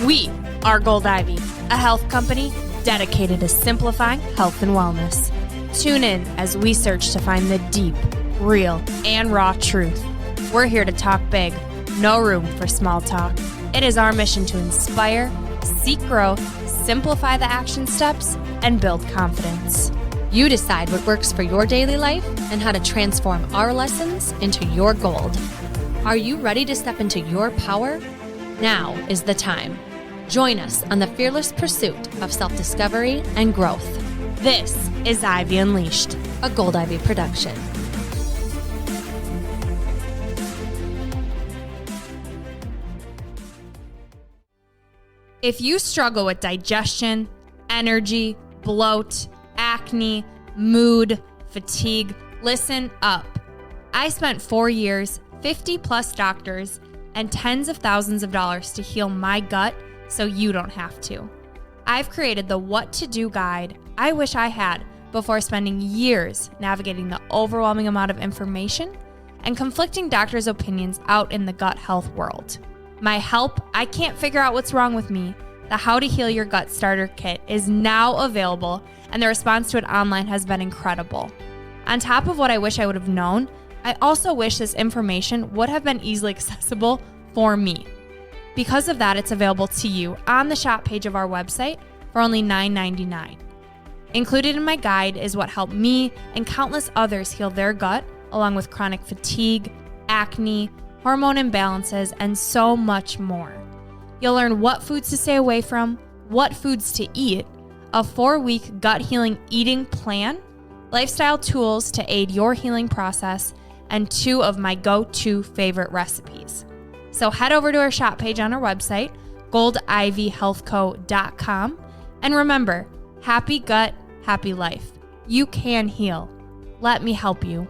We are Gold Ivy, a health company dedicated to simplifying health and wellness. Tune in as we search to find the deep, real, and raw truth. We're here to talk big, no room for small talk. It is our mission to inspire, seek growth, simplify the action steps, and build confidence. You decide what works for your daily life and how to transform our lessons into your gold. Are you ready to step into your power? Now is the time. Join us on the fearless pursuit of self-discovery and growth. This is Ivy Unleashed, a Gold Ivy production. If you struggle with digestion, energy, bloat, acne, mood, fatigue, listen up. I spent 4 years, 50 plus doctors, and tens of thousands of dollars to heal my gut so you don't have to. I've created the what to do guide I wish I had before spending years navigating the overwhelming amount of information and conflicting doctors' opinions out in the gut health world. My help, I can't figure out what's wrong with me. The How to Heal Your Gut Starter Kit is now available, and the response to it online has been incredible. On top of what I wish I would have known, I also wish this information would have been easily accessible for me. Because of that, it's available to you on the shop page of our website for only $9.99. Included in my guide is what helped me and countless others heal their gut, along with chronic fatigue, acne, hormone imbalances, and so much more. You'll learn what foods to stay away from, what foods to eat, a 4-week gut healing eating plan, lifestyle tools to aid your healing process, and 2 of my go-to favorite recipes. So head over to our shop page on our website, goldivyhealthco.com, and remember, happy gut, happy life. You can heal. Let me help you.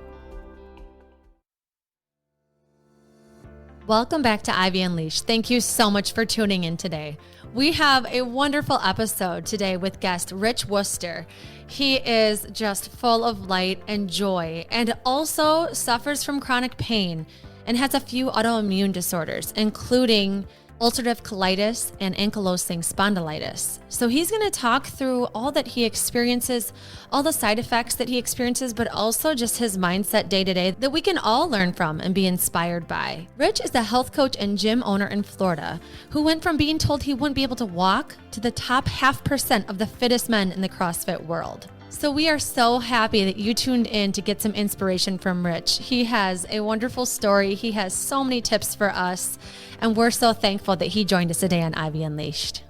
Welcome back to Ivy Unleashed. Thank you so much for tuning in today. We have a wonderful episode today with guest Rich Worcester. He is just full of light and joy and also suffers from chronic pain and has a few autoimmune disorders, including ulcerative colitis and ankylosing spondylitis. So he's going to talk through all that he experiences, all the side effects that he experiences, but also just his mindset day to day that we can all learn from and be inspired by. Rich is a health coach and gym owner in Florida who went from being told he wouldn't be able to walk to the top 0.5% of the fittest men in the CrossFit world. So we are so happy that you tuned in to get some inspiration from Rich. He has a wonderful story. He has so many tips for us, and we're so thankful that he joined us today on Ivy Unleashed.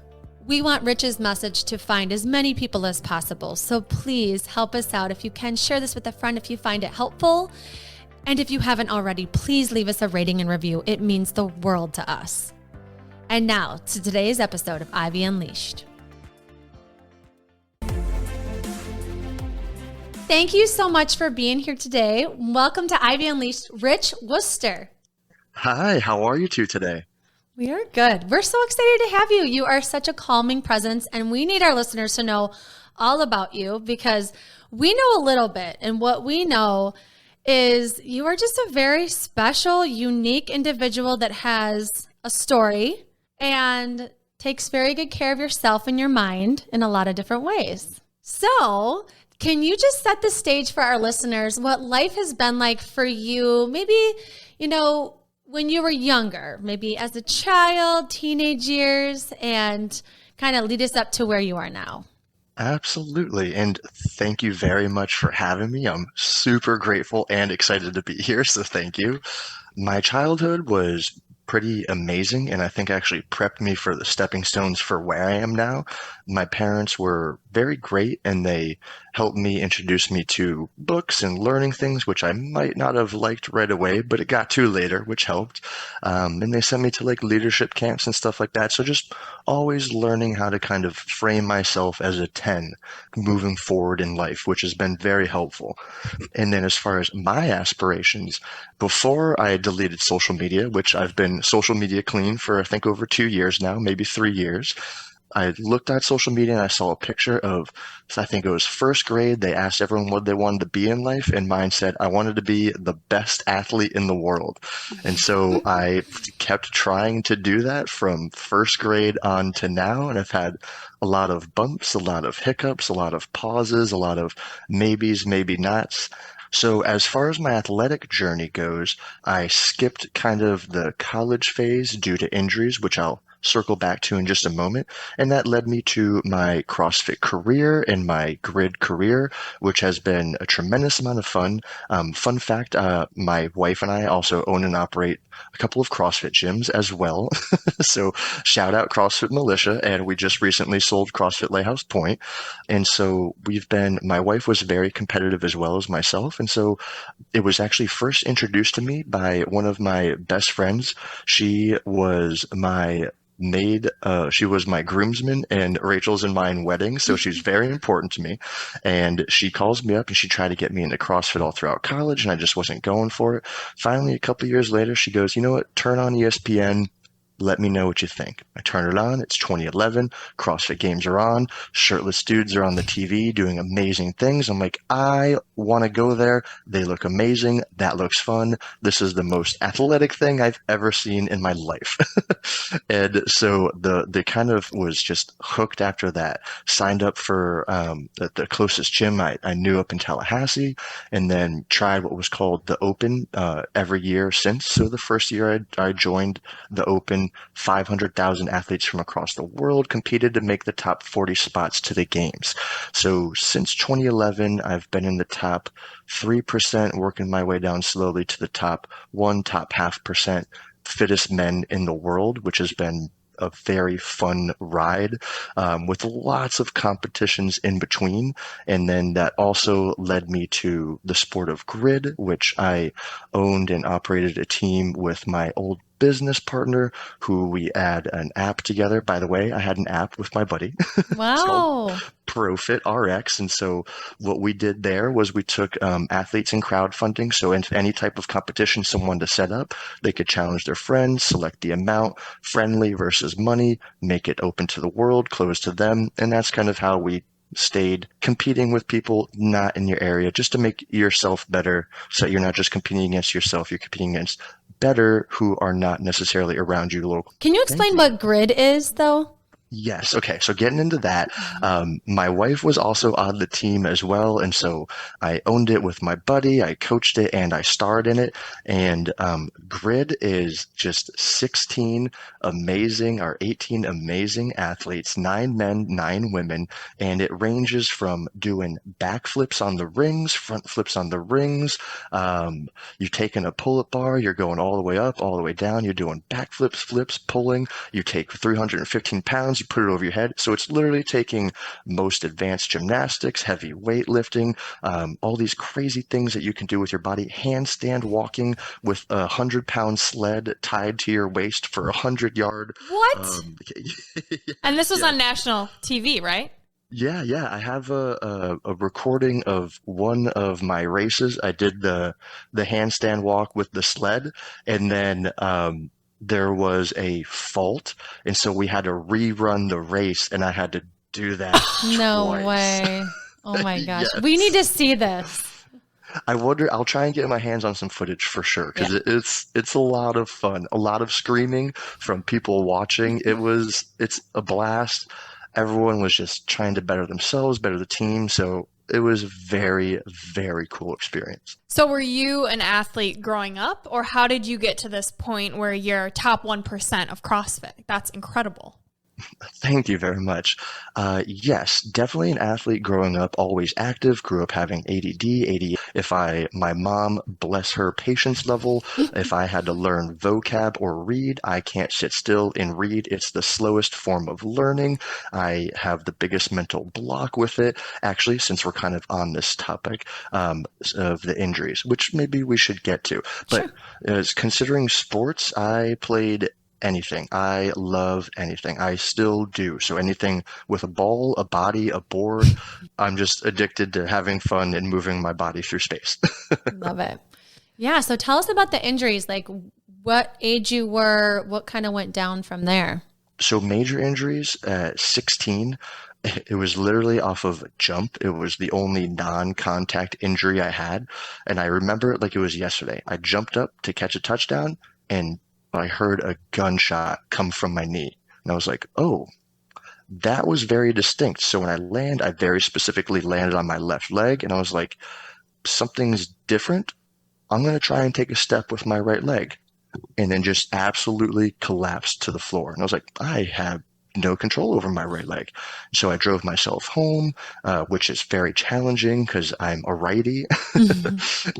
We want Rich's message to find as many people as possible, so please help us out. If you can, share this with a friend if you find it helpful. And if you haven't already, please leave us a rating and review. It means the world to us. And now to today's episode of Ivy Unleashed. Thank you so much for being here today. Welcome to Ivy Unleashed, Rich Worcester. Hi, how are you two today? We are good. We're so excited to have you. You are such a calming presence, and we need our listeners to know all about you because we know a little bit, and what we know is you are just a very special, unique individual that has a story and takes very good care of yourself and your mind in a lot of different ways. So, can you just set the stage for our listeners, what life has been like for you, maybe, when you were younger, maybe as a child, teenage years, and kind of lead us up to where you are now? Absolutely. And thank you very much for having me. I'm super grateful and excited to be here. So thank you. My childhood was pretty amazing, and I think actually prepped me for the stepping stones for where I am now. My parents were very great, and they helped me introduce me to books and learning things, which I might not have liked right away, but it got to later, which helped. And they sent me to like leadership camps and stuff like that. So just always learning how to kind of frame myself as a 10 moving forward in life, which has been very helpful. And then as far as my aspirations, before I had deleted social media, which I've been social media clean for I think over 2 years now, maybe 3 years, I looked at social media and I saw a picture of, I think it was first grade. They asked everyone what they wanted to be in life, and mine said, I wanted to be the best athlete in the world. And so I kept trying to do that from first grade on to now, and I've had a lot of bumps, a lot of hiccups, a lot of pauses, a lot of maybes, maybe nots. So as far as my athletic journey goes, I skipped kind of the college phase due to injuries, which I'll circle back to in just a moment. And that led me to my CrossFit career and my grid career, which has been a tremendous amount of fun. Fun fact, my wife and I also own and operate a couple of CrossFit gyms as well. So shout out CrossFit Militia. And we just recently sold CrossFit Lighthouse Point. And so my wife was very competitive as well as myself. And so it was actually first introduced to me by one of my best friends. She was my she was my groomsman and Rachel's and mine wedding, so she's very important to me. And she calls me up and she tried to get me into CrossFit all throughout college, and I just wasn't going for it. Finally, a couple of years later, she goes, you know what, turn on ESPN. Let me know what you think. I turn it on. It's 2011. CrossFit games are on. Shirtless dudes are on the TV doing amazing things. I'm like, I want to go there. They look amazing. That looks fun. This is the most athletic thing I've ever seen in my life. And so the kind of was just hooked after that. Signed up for the closest gym I knew up in Tallahassee, and then tried what was called the Open every year since. So the first year I joined the Open, 500,000 athletes from across the world competed to make the top 40 spots to the games. So since 2011, I've been in the top 3%, working my way down slowly to the top 0.5% fittest men in the world, which has been a very fun ride with lots of competitions in between. And then that also led me to the sport of grid, which I owned and operated a team with my old business partner, who we had an app together. By the way, I had an app with my buddy. Wow. ProFit RX. And so what we did there was we took athletes in crowdfunding. So in any type of competition someone wanted to set up, they could challenge their friends, select the amount, friendly versus money, make it open to the world, closed to them. And that's kind of how we stayed competing with people not in your area, just to make yourself better, so you're not just competing against yourself, you're competing against better who are not necessarily around you local. Can you explain what grid is, though? Yes. Okay. So getting into that, my wife was also on the team as well. And so I owned it with my buddy, I coached it, and I starred in it. And Grid is just 18 amazing athletes, 9 men, 9 women. And it ranges from doing backflips on the rings, front flips on the rings. You've taken a pull-up bar, you're going all the way up, all the way down. You're doing backflips, flips, pulling. You take 315 pounds, you put it over your head. So it's literally taking most advanced gymnastics, heavy weightlifting, all these crazy things that you can do with your body. Handstand walking with a 100-pound sled tied to your waist for 100-yard. What? And this was on national TV, right? Yeah. I have a recording of one of my races. I did the handstand walk with the sled, and then there was a fault, and so we had to rerun the race, and I had to do that No twice. way. Oh my gosh. Yes. We need to see this. I wonder, I'll try and get my hands on some footage for sure, because it's a lot of fun, a lot of screaming from people watching. It's a blast. Everyone was just trying to better themselves, better the team. So it was a very, very cool experience. So were you an athlete growing up, or how did you get to this point where you're top 1% of CrossFit? That's incredible. Thank you very much. Yes, definitely an athlete growing up, always active, grew up having ADD. My mom, bless her patience level, if I had to learn vocab or read, I can't sit still and read. It's the slowest form of learning. I have the biggest mental block with it. Actually, since we're kind of on this topic of the injuries, which maybe we should get to. But as considering sports, I played anything. I love anything. I still do. So anything with a ball, a body, a board, I'm just addicted to having fun and moving my body through space. Love it. Yeah. So tell us about the injuries, like what age you were, what kind of went down from there. So major injuries at 16, it was literally off of a jump. It was the only non-contact injury I had. And I remember it like it was yesterday. I jumped up to catch a touchdown and I heard a gunshot come from my knee. And I was like, oh, that was very distinct. So when I land, I very specifically landed on my left leg and I was like, something's different. I'm going to try and take a step with my right leg, and then just absolutely collapsed to the floor. And I was like, I have no control over my right leg. So I drove myself home, which is very challenging because I'm a righty.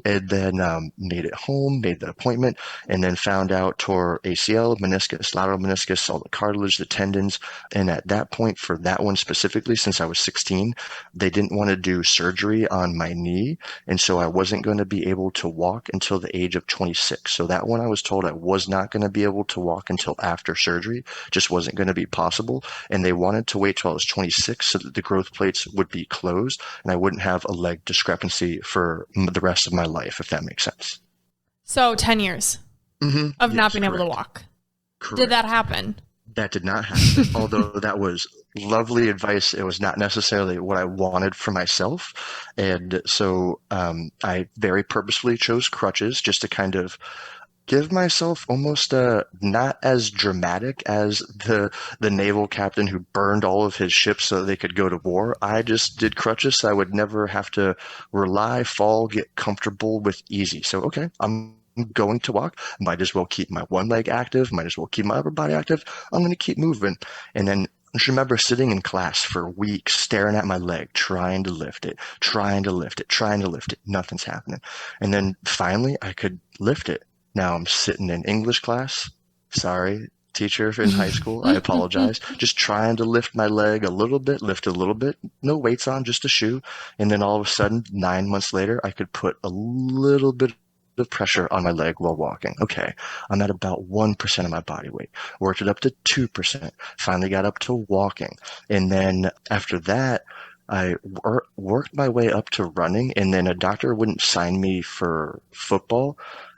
And then made it home, made the appointment, and then found out tore ACL, meniscus, lateral meniscus, all the cartilage, the tendons. And at that point, for that one specifically, since I was 16, they didn't want to do surgery on my knee. And so I wasn't going to be able to walk until the age of 26. So that one I was told I was not going to be able to walk until after surgery, just wasn't going to be possible. And they wanted to wait till I was 26 so that the growth plates would be closed and I wouldn't have a leg discrepancy for the rest of my life, if that makes sense. So 10 years of not being able to walk. Correct. Did that happen? That did not happen. Although that was lovely advice, it was not necessarily what I wanted for myself. And so I very purposefully chose crutches just to kind of give myself almost not as dramatic as the naval captain who burned all of his ships so they could go to war. I just did crutches so I would never have to rely, fall, get comfortable with easy. So, okay, I'm going to walk. Might as well keep my one leg active. Might as well keep my upper body active. I'm going to keep moving. And then I just remember sitting in class for weeks, staring at my leg, trying to lift it, trying to lift it, trying to lift it. Nothing's happening. And then finally I could lift it. Now I'm sitting in English class. Sorry, teacher in high school. I apologize. Just trying to lift my leg a little bit, lift a little bit. No weights on, just a shoe. And then all of a sudden, 9 months later, I could put a little bit of pressure on my leg while walking. Okay, I'm at about 1% of my body weight. Worked it up to 2%. Finally got up to walking. And then after that, I worked my way up to running. And then a doctor wouldn't sign me for football.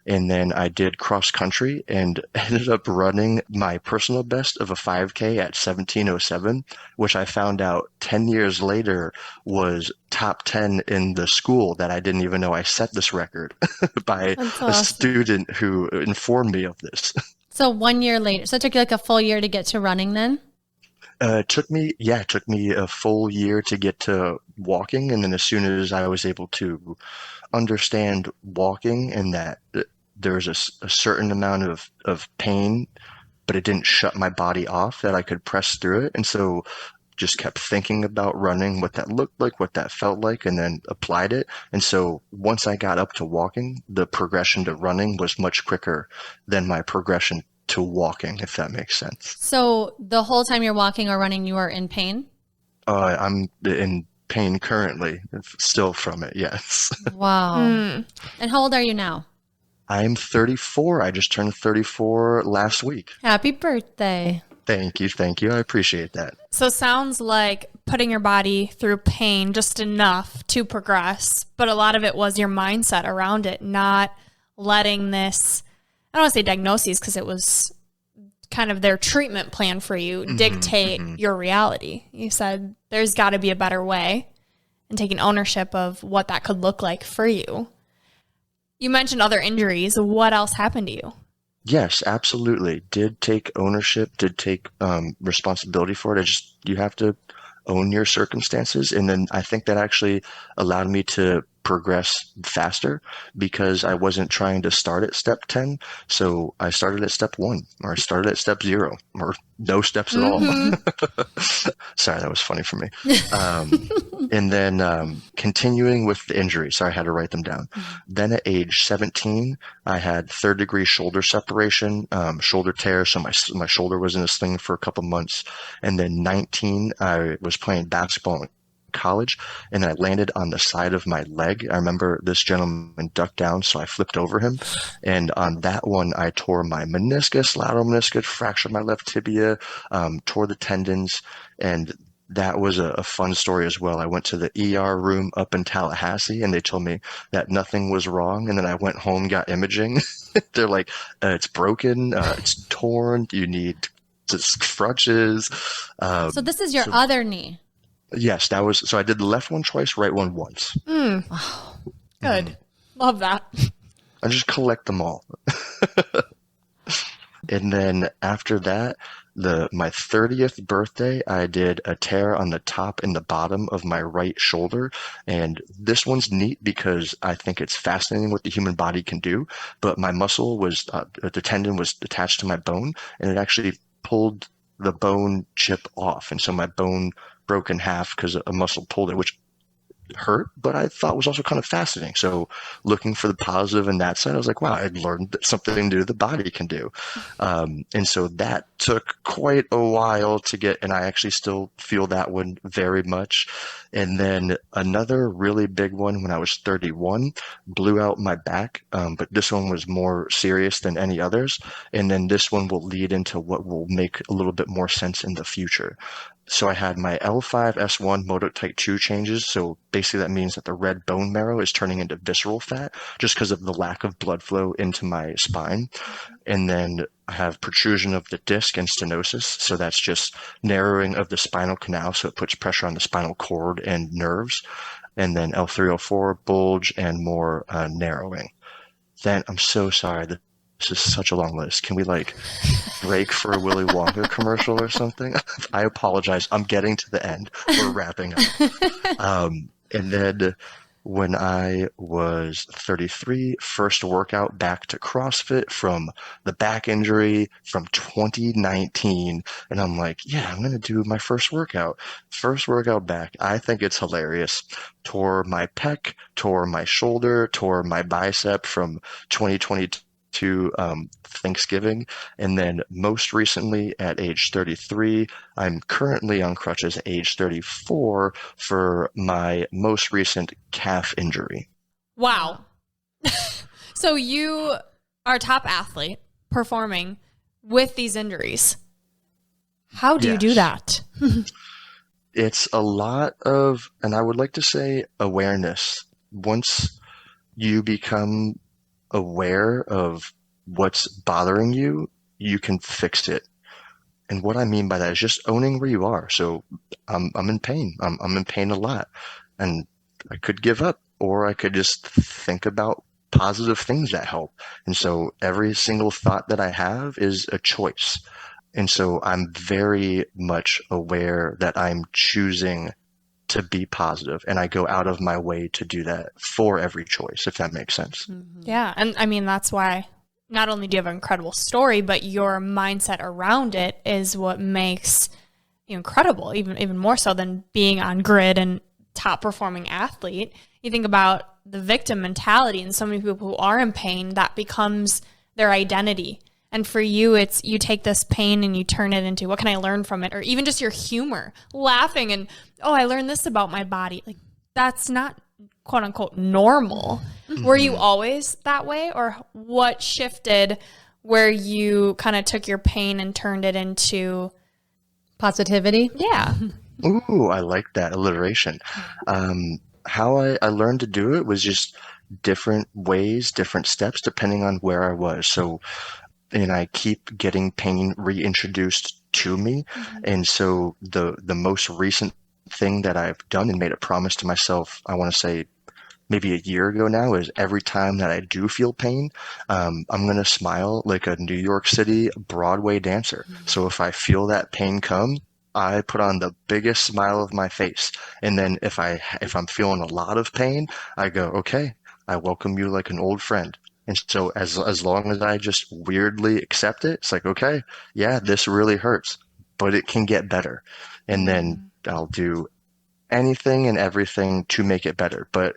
And then I did cross country and ended up running my personal best of a 5K at 17:07, which I found out 10 years later was top 10 in the school that I didn't even know I set this record by a student who informed me of this. So 1 year later, so it took you like a full year to get to running then? It took me a full year to get to walking. And then as soon as I was able to understand walking and that there's a certain amount of pain, but it didn't shut my body off, that I could press through it. And so just kept thinking about running, what that looked like, what that felt like, and then applied it. And so once I got up to walking, the progression to running was much quicker than my progression to walking, if that makes sense. So the whole time you're walking or running, you are in pain? I'm in pain currently, still from it, yes. Wow. And how old are you now? I'm 34. I just turned 34 last week. Happy birthday. Thank you. Thank you. I appreciate that. So sounds like putting your body through pain just enough to progress, but a lot of it was your mindset around it, not letting this, I don't want to say diagnoses because it was kind of their treatment plan for you, dictate your reality. You said there's got to be a better way, and taking ownership of what that could look like for you. You mentioned other injuries. What else happened to you? Yes, absolutely. Did take ownership, did take responsibility for it. You have to own your circumstances. And then I think that actually allowed me to progress faster because I wasn't trying to start at step 10. So I started at step 1, or I started at step 0, or no steps at all. Sorry, that was funny for me. And then continuing with the injury. Sorry, I had to write them down. Then at age 17, I had 3rd-degree shoulder separation, shoulder tear. So my shoulder was in a sling for a couple months. And then 19, I was playing basketball in college, and I landed on the side of my leg. I remember this gentleman ducked down, so I flipped over him. And on that one, I tore my meniscus, lateral meniscus, fractured my left tibia, tore the tendons, and that was a fun story as well. I went to the ER room up in Tallahassee, and they told me that nothing was wrong. And then I went home, got imaging. They're like, it's broken, it's torn, you need it's crutches. So this is your other knee. Yes, that was, so I did the left one twice, right one once. Good. Love that. I just collect them all. And then after that, my 30th birthday, I did a tear on the top and the bottom of my right shoulder. And this one's neat because I think it's fascinating what the human body can do. But my muscle was, the tendon was attached to my bone, and it actually pulled the bone chip off. And so my bone broke in half because a muscle pulled it, which hurt, but I thought was also kind of fascinating. So looking for the positive in that side, I was like, wow, I learned something new the body can do. And so that took quite a while to get, and I actually still feel that one very much. And then another really big one when I was 31, blew out my back, but this one was more serious than any others. And then this one will lead into what will make a little bit more sense in the future. So I had my L5-S1 motor type 2 changes. So basically that means that the red bone marrow is turning into visceral fat just because of the lack of blood flow into my spine. And then I have protrusion of the disc and stenosis. So that's just narrowing of the spinal canal. So it puts pressure on the spinal cord and nerves. And then L304 bulge and more narrowing. Then I'm so sorry. This is such a long list. Can we break for a Willy Wonka commercial or something? I apologize. I'm getting to the end. We're wrapping up. And then when I was 33, first workout back to CrossFit from the back injury from 2019. And I'm like, yeah, I'm going to do my first workout. First workout back. I think it's hilarious. Tore my pec, tore my shoulder, tore my bicep from 2022. To Thanksgiving. And then most recently at age 33, I'm currently on crutches at age 34 for my most recent calf injury. Wow. So you are a top athlete performing with these injuries. How do you do that? It's a lot of, and I would like to say awareness. Once you become aware of what's bothering you, you can fix it. And what I mean by that is just owning where you are. So I'm in pain. I'm in pain a lot, and I could give up, or I could just think about positive things that help. And so every single thought that I have is a choice. And so I'm very much aware that I'm choosing to be positive, and I go out of my way to do that for every choice, if that makes sense. Mm-hmm. Yeah. And I mean, that's why not only do you have an incredible story, but your mindset around it is what makes you incredible, even more so than being on grid and top performing athlete. You think about the victim mentality, and so many people who are in pain, that becomes their identity. And for you, it's you take this pain and you turn it into, what can I learn from it? Or even just your humor, laughing and, oh, I learned this about my body. Like, that's not quote unquote normal. Mm-hmm. Were you always that way? Or what shifted where you kind of took your pain and turned it into positivity? Yeah. Ooh, I like that alliteration. How I learned to do it was just different ways, different steps, depending on where I was. So, and I keep getting pain reintroduced to me. Mm-hmm. And so the most recent thing that I've done and made a promise to myself, I want to say maybe a year ago now, is every time that I do feel pain, I'm going to smile like a New York City Broadway dancer. Mm-hmm. So if I feel that pain come, I put on the biggest smile of my face. And then if I'm feeling a lot of pain, I go, okay, I welcome you like an old friend. And so as long as I just weirdly accept it, it's like, okay, yeah, this really hurts, but it can get better. And then I'll do anything and everything to make it better. But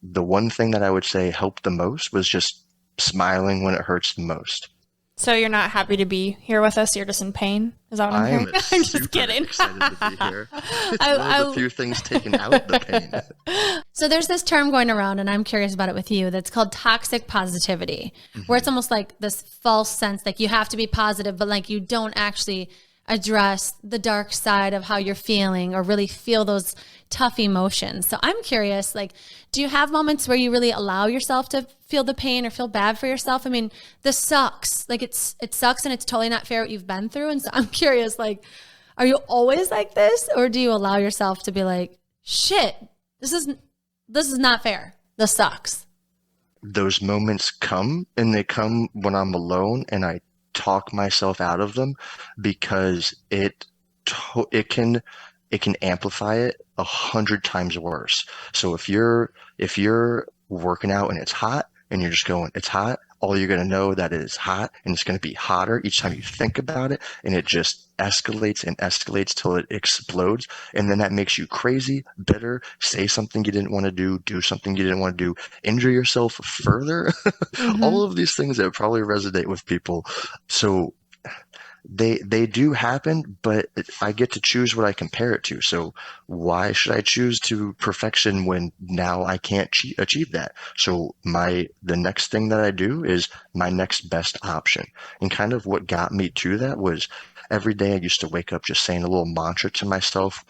the one thing that I would say helped the most was just smiling when it hurts the most. So you're not happy to be here with us? You're just in pain? Is that what I'm hearing? I'm just kidding. Excited to be here. It's one of the few things taking out the pain. So there's this term going around, and I'm curious about it with you, that's called toxic positivity, where it's almost like this false sense like you have to be positive, but like you don't actually address the dark side of how you're feeling or really feel those tough emotions. So I'm curious, like, do you have moments where you really allow yourself to feel the pain or feel bad for yourself? I mean, this sucks. Like it sucks and it's totally not fair what you've been through. And so I'm curious, like, are you always like this, or do you allow yourself to be like, shit, this is not fair. This sucks. Those moments come, and they come when I'm alone and I talk myself out of them, because it can amplify it 100 times worse. So if you're working out and it's hot and you're just going, it's hot, all you're going to know that it is hot, and it's going to be hotter each time you think about it, and it just escalates and escalates till it explodes. And then that makes you crazy, bitter, say something you didn't want to do something you didn't want to do, injure yourself further. All of these things that probably resonate with people. So they do happen, but I get to choose what I compare it to. So why should I choose to perfection when now I can't achieve that? So the next thing that I do is my next best option. And kind of what got me to that was every day I used to wake up just saying a little mantra to myself,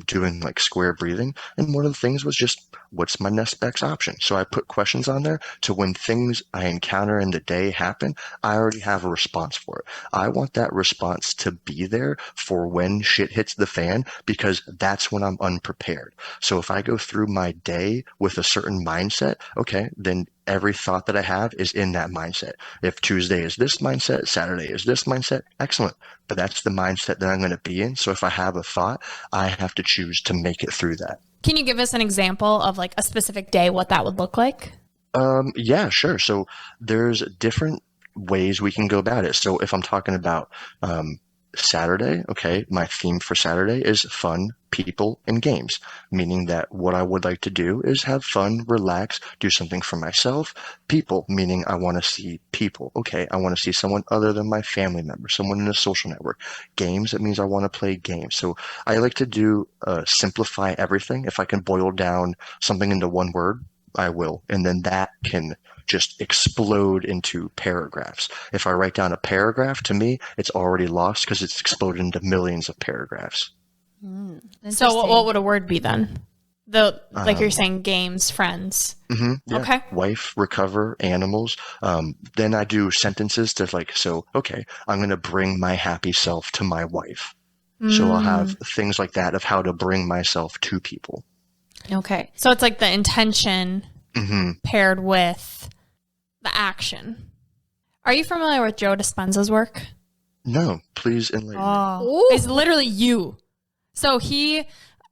doing like square breathing. And one of the things was just, what's my next best option? So I put questions on there to when things I encounter in the day happen, I already have a response for it. I want that response to be there for when shit hits the fan, because that's when I'm unprepared. So if I go through my day with a certain mindset, okay, then every thought that I have is in that mindset. If Tuesday is this mindset, Saturday is this mindset, excellent. But that's the mindset that I'm going to be in. So if I have a thought, I have to choose to make it through that. Can you give us an example of like a specific day, what that would look like? Yeah, sure. So there's different ways we can go about it. So if I'm talking about Saturday, okay, my theme for Saturday is fun, people, and games, meaning that what I would like to do is have fun, relax, do something for myself. People, meaning I want to see people. Okay, I want to see someone other than my family member, someone in a social network. Games, that means I want to play games. So I like to do simplify everything. If I can boil down something into one word, I will. And then that can just explode into paragraphs. If I write down a paragraph, to me, it's already lost because it's exploded into millions of paragraphs. So what would a word be then? Like you're saying, games, friends. Yeah. Okay. Wife, recover, animals. Then I do sentences to like, so, okay, I'm going to bring my happy self to my wife. So I'll have things like that of how to bring myself to people. Okay. So it's like the intention paired with the action. Are you familiar with Joe Dispenza's work? No, please enlighten me. Oh, it's literally you. So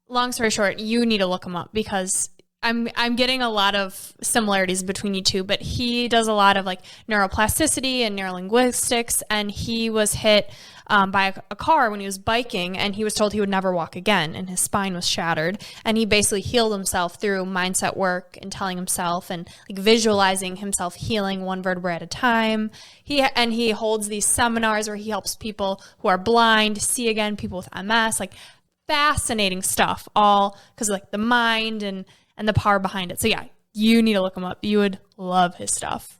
long story short, you need to look him up because I'm getting a lot of similarities between you two, but he does a lot of like neuroplasticity and neurolinguistics, and he was hit by a car when he was biking, and he was told he would never walk again, and his spine was shattered, and he basically healed himself through mindset work and telling himself and like visualizing himself healing one vertebra at a time. He holds these seminars where he helps people who are blind see again, people with MS, like fascinating stuff, all because of like the mind and the power behind it. So yeah, you need to look him up. You would love his stuff.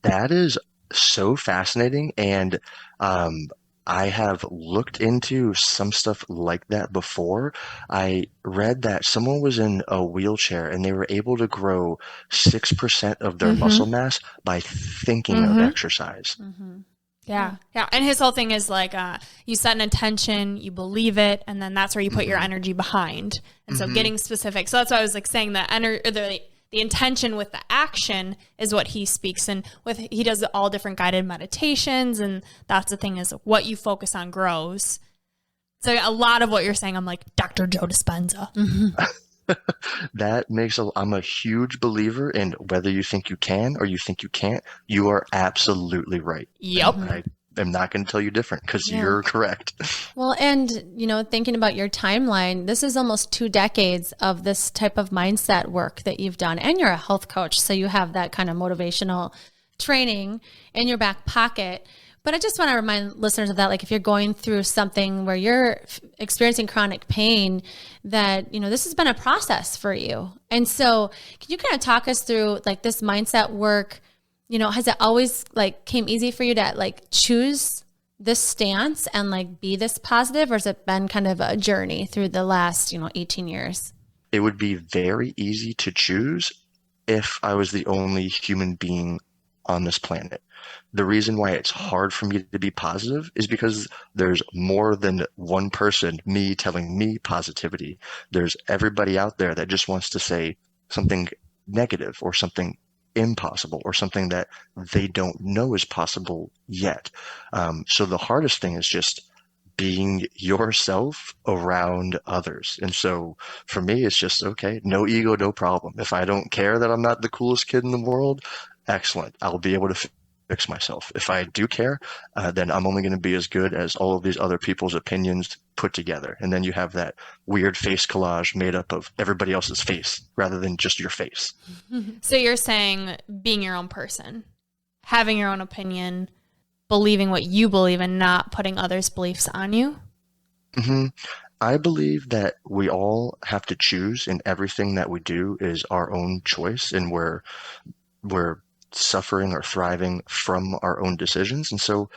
That is so fascinating. And I have looked into some stuff like that before. I read that someone was in a wheelchair and they were able to grow 6% of their muscle mass by thinking of exercise. Yeah. And his whole thing is like, you set an intention, you believe it, and then that's where you put your energy behind. And so getting specific. So that's why I was like saying that the intention with the action is what he speaks. And he does all different guided meditations. And that's the thing, is what you focus on grows. So a lot of what you're saying, I'm like, Dr. Joe Dispenza. That makes I'm a huge believer in whether you think you can or you think you can't, you are absolutely right. Yep. I am not going to tell you different because you're correct. Well, and, thinking about your timeline, this is almost 2 decades of this type of mindset work that you've done. And you're a health coach, so you have that kind of motivational training in your back pocket. But I just want to remind listeners of that, like if you're going through something where you're experiencing chronic pain, that, this has been a process for you. And so can you kind of talk us through like this mindset work? Has it always like came easy for you to like choose this stance and like be this positive, or has it been kind of a journey through the last, 18 years? It would be very easy to choose if I was the only human being on this planet. The reason why it's hard for me to be positive is because there's more than one person, me telling me positivity. There's everybody out there that just wants to say something negative or something impossible or something that they don't know is possible yet. So the hardest thing is just being yourself around others. And so for me, it's just, okay, no ego, no problem. If I don't care that I'm not the coolest kid in the world, excellent. I'll be able to fix myself. If I do care, then I'm only going to be as good as all of these other people's opinions put together. And then you have that weird face collage made up of everybody else's face rather than just your face. So you're saying being your own person, having your own opinion, believing what you believe and not putting others' beliefs on you? Mm-hmm. I believe that we all have to choose, and everything that we do is our own choice, and we're suffering or thriving from our own decisions. And so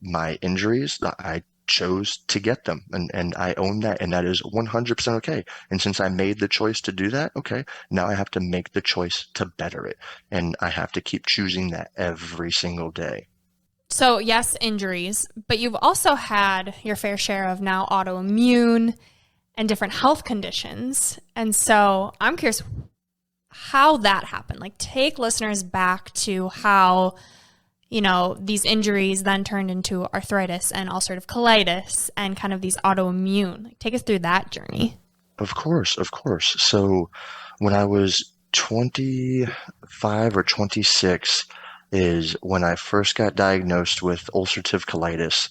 my injuries, I chose to get them, and I own that, and that is 100% okay. And since I made the choice to do that, okay, now I have to make the choice to better it, and I have to keep choosing that every single day. So yes, injuries, but you've also had your fair share of now autoimmune and different health conditions. And so I'm curious how that happened. Like, take listeners back to how, these injuries then turned into arthritis and ulcerative colitis and kind of these autoimmune. Like, take us through that journey. Of course, of course. So when I was 25 or 26 is when I first got diagnosed with ulcerative colitis.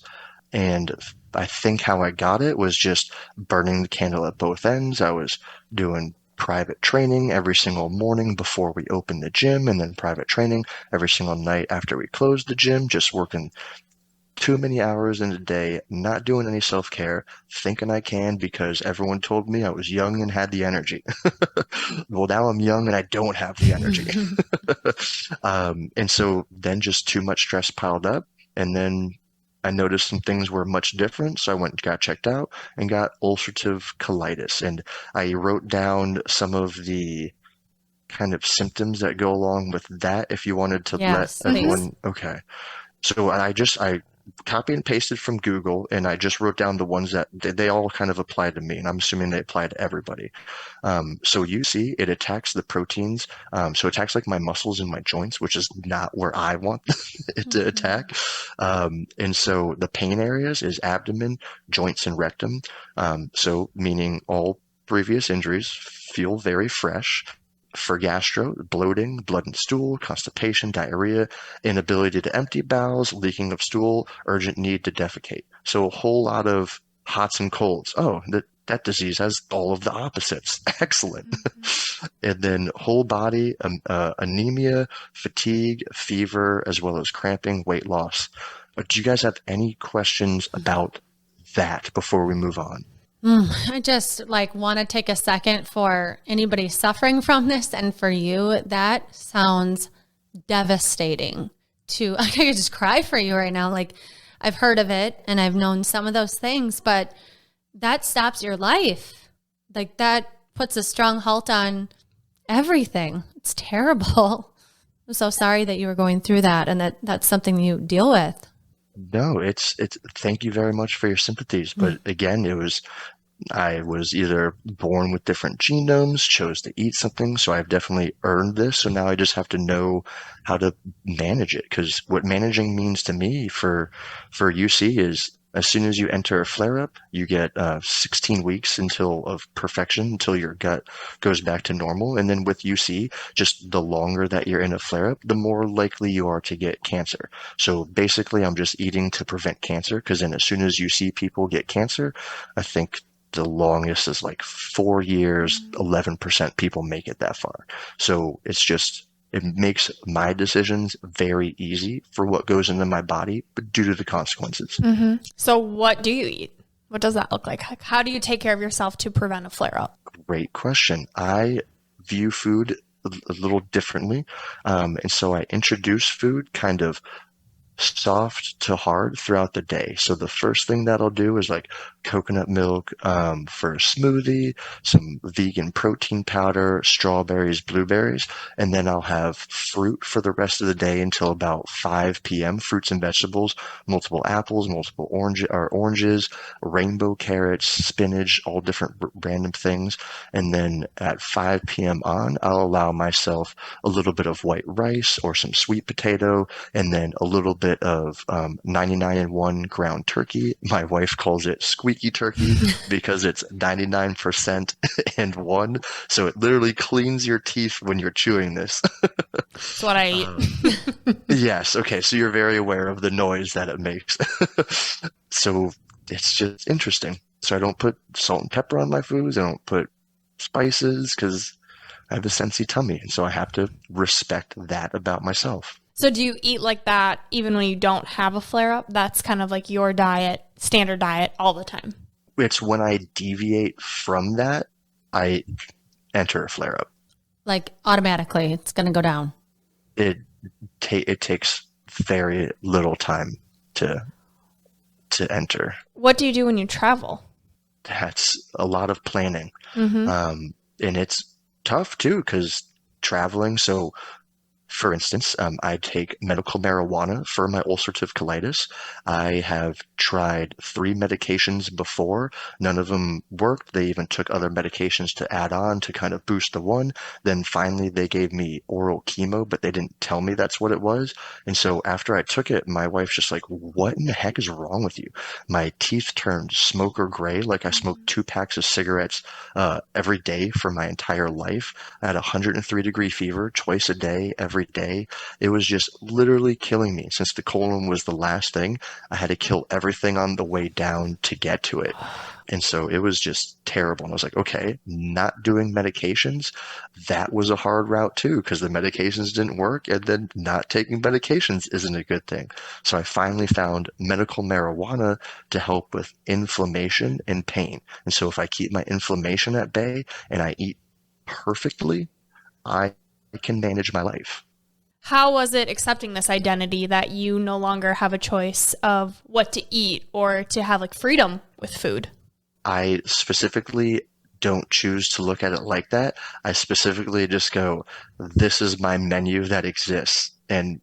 And I think how I got it was just burning the candle at both ends. I was doing private training every single morning before we opened the gym, and then private training every single night after we closed the gym, just working too many hours in a day, not doing any self-care, thinking I can because everyone told me I was young and had the energy. Well, now I'm young and I don't have the energy. And so then just too much stress piled up, and then I noticed some things were much different, so I went and got checked out and got ulcerative colitis. And I wrote down some of the kind of symptoms that go along with that if you wanted to let everyone. Okay. So I copy and pasted from Google, and I just wrote down the ones that they all kind of apply to me, and I'm assuming they apply to everybody. So you see, it attacks the proteins. So it attacks like my muscles and my joints, which is not where I want it to attack. And so the pain areas is abdomen, joints, and rectum. So meaning all previous injuries feel very fresh. For gastro, bloating, blood and stool, constipation, diarrhea, inability to empty bowels, leaking of stool, urgent need to defecate. So a whole lot of hots and colds. Oh, that disease has all of the opposites. Excellent. And then whole body, anemia, fatigue, fever, as well as cramping, weight loss. But do you guys have any questions about that before we move on? I just want to take a second for anybody suffering from this, and for you, that sounds devastating. I could just cry for you right now. Like, I've heard of it and I've known some of those things, but that stops your life. Like, that puts a strong halt on everything. It's terrible. I'm so sorry that you were going through that, and that's something you deal with. No, it's thank you very much for your sympathies. But again, I was either born with different genomes, chose to eat something, so I've definitely earned this. So now I just have to know how to manage it. Because what managing means to me for UC is, as soon as you enter a flare-up, you get 16 weeks of perfection until your gut goes back to normal. And then with UC, just the longer that you're in a flare-up, the more likely you are to get cancer. So basically, I'm just eating to prevent cancer, because then as soon as you see people get cancer, I think the longest is like 4 years, 11% people make it that far. So it makes my decisions very easy for what goes into my body, but due to the consequences. Mm-hmm. So what do you eat? What does that look like? How do you take care of yourself to prevent a flare-up? Great question. I view food a little differently. And so I introduce food kind of soft to hard throughout the day. So the first thing that I'll do is like coconut milk for a smoothie, some vegan protein powder, strawberries, blueberries, and then I'll have fruit for the rest of the day until about 5 p.m. Fruits and vegetables, multiple apples, multiple oranges, rainbow carrots, spinach, all different random things. And then at 5 p.m. on, I'll allow myself a little bit of white rice or some sweet potato, and then a little bit of 99 and 1 ground turkey. My wife calls it squeaky turkey because it's 99% and 1. So it literally cleans your teeth when you're chewing this. That's what I eat. Yes. Okay. So you're very aware of the noise that it makes. So it's just interesting. So I don't put salt and pepper on my foods. I don't put spices because I have a sensey tummy. And so I have to respect that about myself. So do you eat like that even when you don't have a flare-up? That's kind of like your diet, standard diet all the time. It's when I deviate from that, I enter a flare-up. Like automatically, it's going to go down. It takes very little time to enter. What do you do when you travel? That's a lot of planning. And it's tough too because traveling. So for instance, I take medical marijuana for my ulcerative colitis. I have tried 3 medications before. None of them worked. They even took other medications to add on to kind of boost the one. Then finally they gave me oral chemo, but they didn't tell me that's what it was. And so after I took it, my wife's just like, what in the heck is wrong with you? My teeth turned smoker gray. Like I smoked 2 packs of cigarettes every day for my entire life. I had 103-degree fever twice a day, every day. It was just literally killing me. Since the colon was the last thing, I had to kill everything on the way down to get to it. And so it was just terrible. And I was like, okay, not doing medications, that was a hard route too, because the medications didn't work. And then not taking medications isn't a good thing. So I finally found medical marijuana to help with inflammation and pain. And so if I keep my inflammation at bay and I eat perfectly, I can manage my life. How was it accepting this identity that you no longer have a choice of what to eat or to have like freedom with food? I specifically don't choose to look at it like that. I specifically just go, this is my menu that exists. And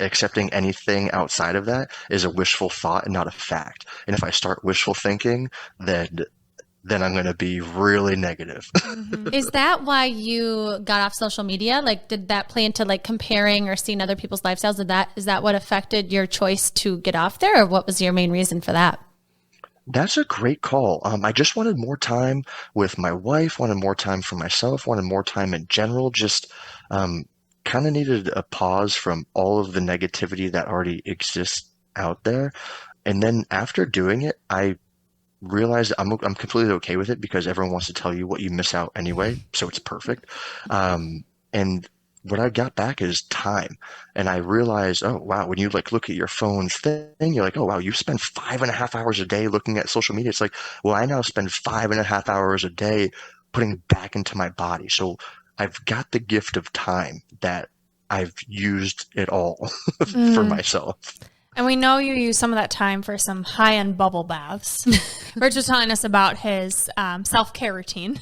accepting anything outside of that is a wishful thought and not a fact. And if I start wishful thinking, then I'm going to be really negative. Is that why you got off social media? Like, did that play into like comparing or seeing other people's lifestyles? Is that what affected your choice to get off there, or what was your main reason for that? That's a great call. I just wanted more time with my wife, wanted more time for myself, wanted more time in general, just kind of needed a pause from all of the negativity that already exists out there. And then after doing it, I realized I'm completely okay with it because everyone wants to tell you what you miss out anyway, so it's perfect. And what I got back is time. And I realized, oh, wow, when you like look at your phone's thing, you're like, oh, wow, you spend 5.5 hours a day looking at social media. It's like, well, I now spend 5.5 hours a day putting back into my body. So I've got the gift of time that I've used it all for myself. And we know you use some of that time for some high-end bubble baths. Rich was telling us about his self-care routine.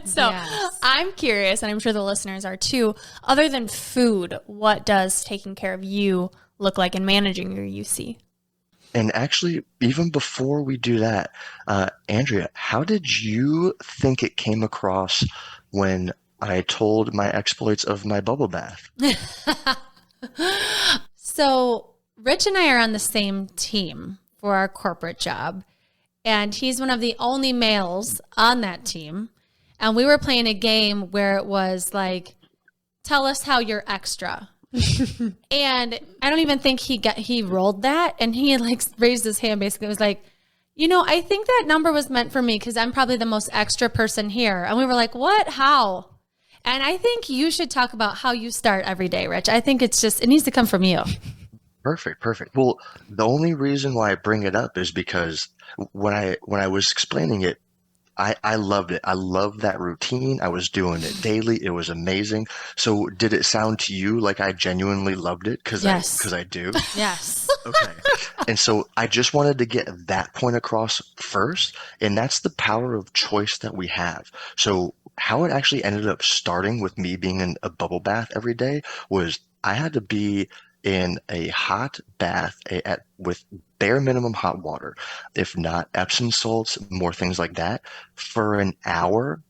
So yes. I'm curious, and I'm sure the listeners are too, other than food, what does taking care of you look like in managing your UC? And actually, even before we do that, Andrea, how did you think it came across when I told my exploits of my bubble bath? So Rich and I are on the same team for our corporate job, and he's one of the only males on that team. And we were playing a game where it was like, tell us how you're extra. And I don't even think he rolled that, and he like raised his hand. Basically, it was like, I think that number was meant for me because I'm probably the most extra person here. And we were like, what? How? And I think you should talk about how you start every day, Rich. I think it needs to come from you. Perfect. Well, the only reason why I bring it up is because when I was explaining it, I loved it. I loved that routine. I was doing it daily. It was amazing. So did it sound to you like I genuinely loved it? Yes. Because I do. Yes. Okay. And so I just wanted to get that point across first, and that's the power of choice that we have. So how it actually ended up starting with me being in a bubble bath every day was I had to be in a hot bath with bare minimum hot water, if not Epsom salts, more things like that, for an hour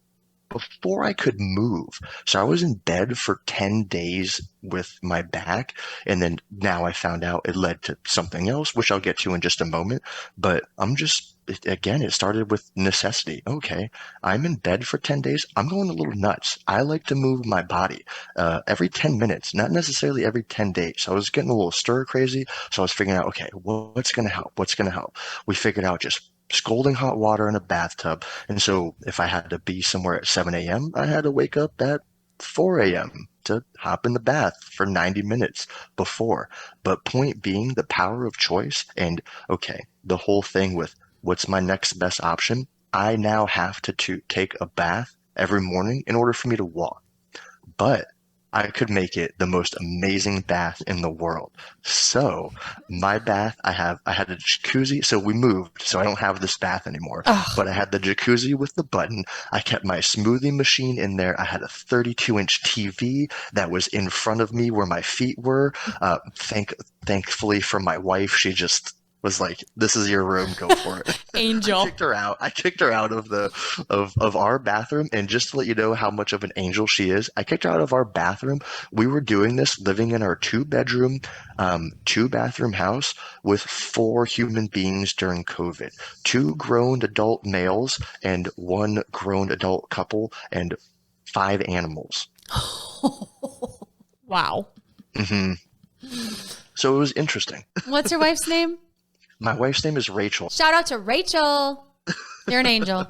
before I could move. So I was in bed for 10 days with my back. And then now I found out it led to something else, which I'll get to in just a moment. But again, it started with necessity. Okay, I'm in bed for 10 days. I'm going a little nuts. I like to move my body every 10 minutes, not necessarily every 10 days. I was getting a little stir crazy. So I was figuring out, okay, what's going to help? What's going to help? We figured out just scalding hot water in a bathtub. And so if I had to be somewhere at 7 a.m., I had to wake up at 4 a.m. to hop in the bath for 90 minutes before. But point being, the power of choice and, okay, the whole thing with what's my next best option? I now have to take a bath every morning in order for me to walk. But I could make it the most amazing bath in the world. So my bath, I had a jacuzzi. So we moved, so I don't have this bath anymore. Ugh. But I had the jacuzzi with the button. I kept my smoothie machine in there. I had a 32-inch TV that was in front of me where my feet were. Thankfully for my wife, she just was like, "This is your room, go for it." Angel. I kicked her out of our bathroom, and just to let you know how much of an angel she is, I kicked her out of our bathroom. We were doing this living in our two-bedroom, two-bathroom house with 4 human beings during COVID, 2 grown adult males and 1 grown adult couple, and 5 animals. Wow. hmm So it was interesting. What's your wife's name? My wife's name is Rachel. Shout out to Rachel. You're an angel.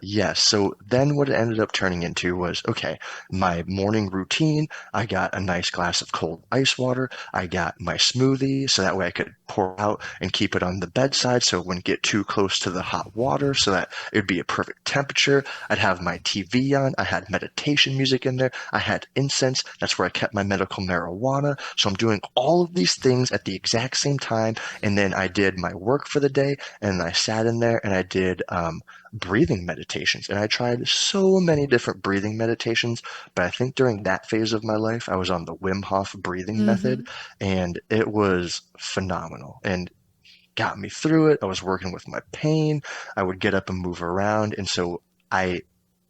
Yes. So then what it ended up turning into was, okay, my morning routine, I got a nice glass of cold ice water. I got my smoothie so that way I could pour out and keep it on the bedside so it wouldn't get too close to the hot water so that it would be a perfect temperature. I'd have my TV on. I had meditation music in there. I had incense. That's where I kept my medical marijuana. So I'm doing all of these things at the exact same time. And then I did my work for the day, and I sat in there and I did breathing meditations. And I tried so many different breathing meditations, but I think during that phase of my life, I was on the Wim Hof breathing method, and it was phenomenal and got me through it. I was working with my pain. I would get up and move around. And so I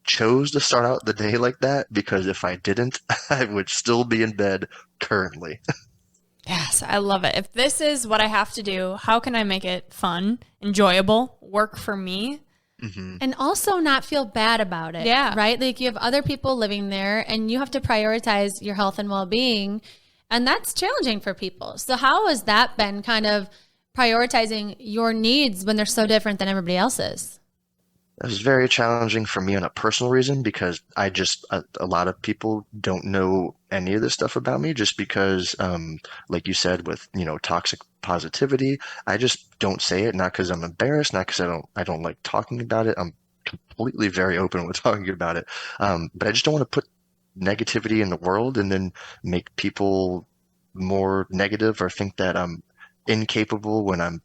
chose to start out the day like that because if I didn't, I would still be in bed currently. Yes, I love it. If this is what I have to do, how can I make it fun, enjoyable, work for me? And also not feel bad about it. Yeah. Right? Like you have other people living there and you have to prioritize your health and well-being. And that's challenging for people. So how has that been kind of prioritizing your needs when they're so different than everybody else's? It was very challenging for me on a personal reason because a lot of people don't know any of this stuff about me just because, like you said, with, toxic positivity, I just don't say it, not because I'm embarrassed, not because I don't like talking about it. I'm completely very open with talking about it. But I just don't want to put negativity in the world and then make people more negative or think that I'm incapable when I'm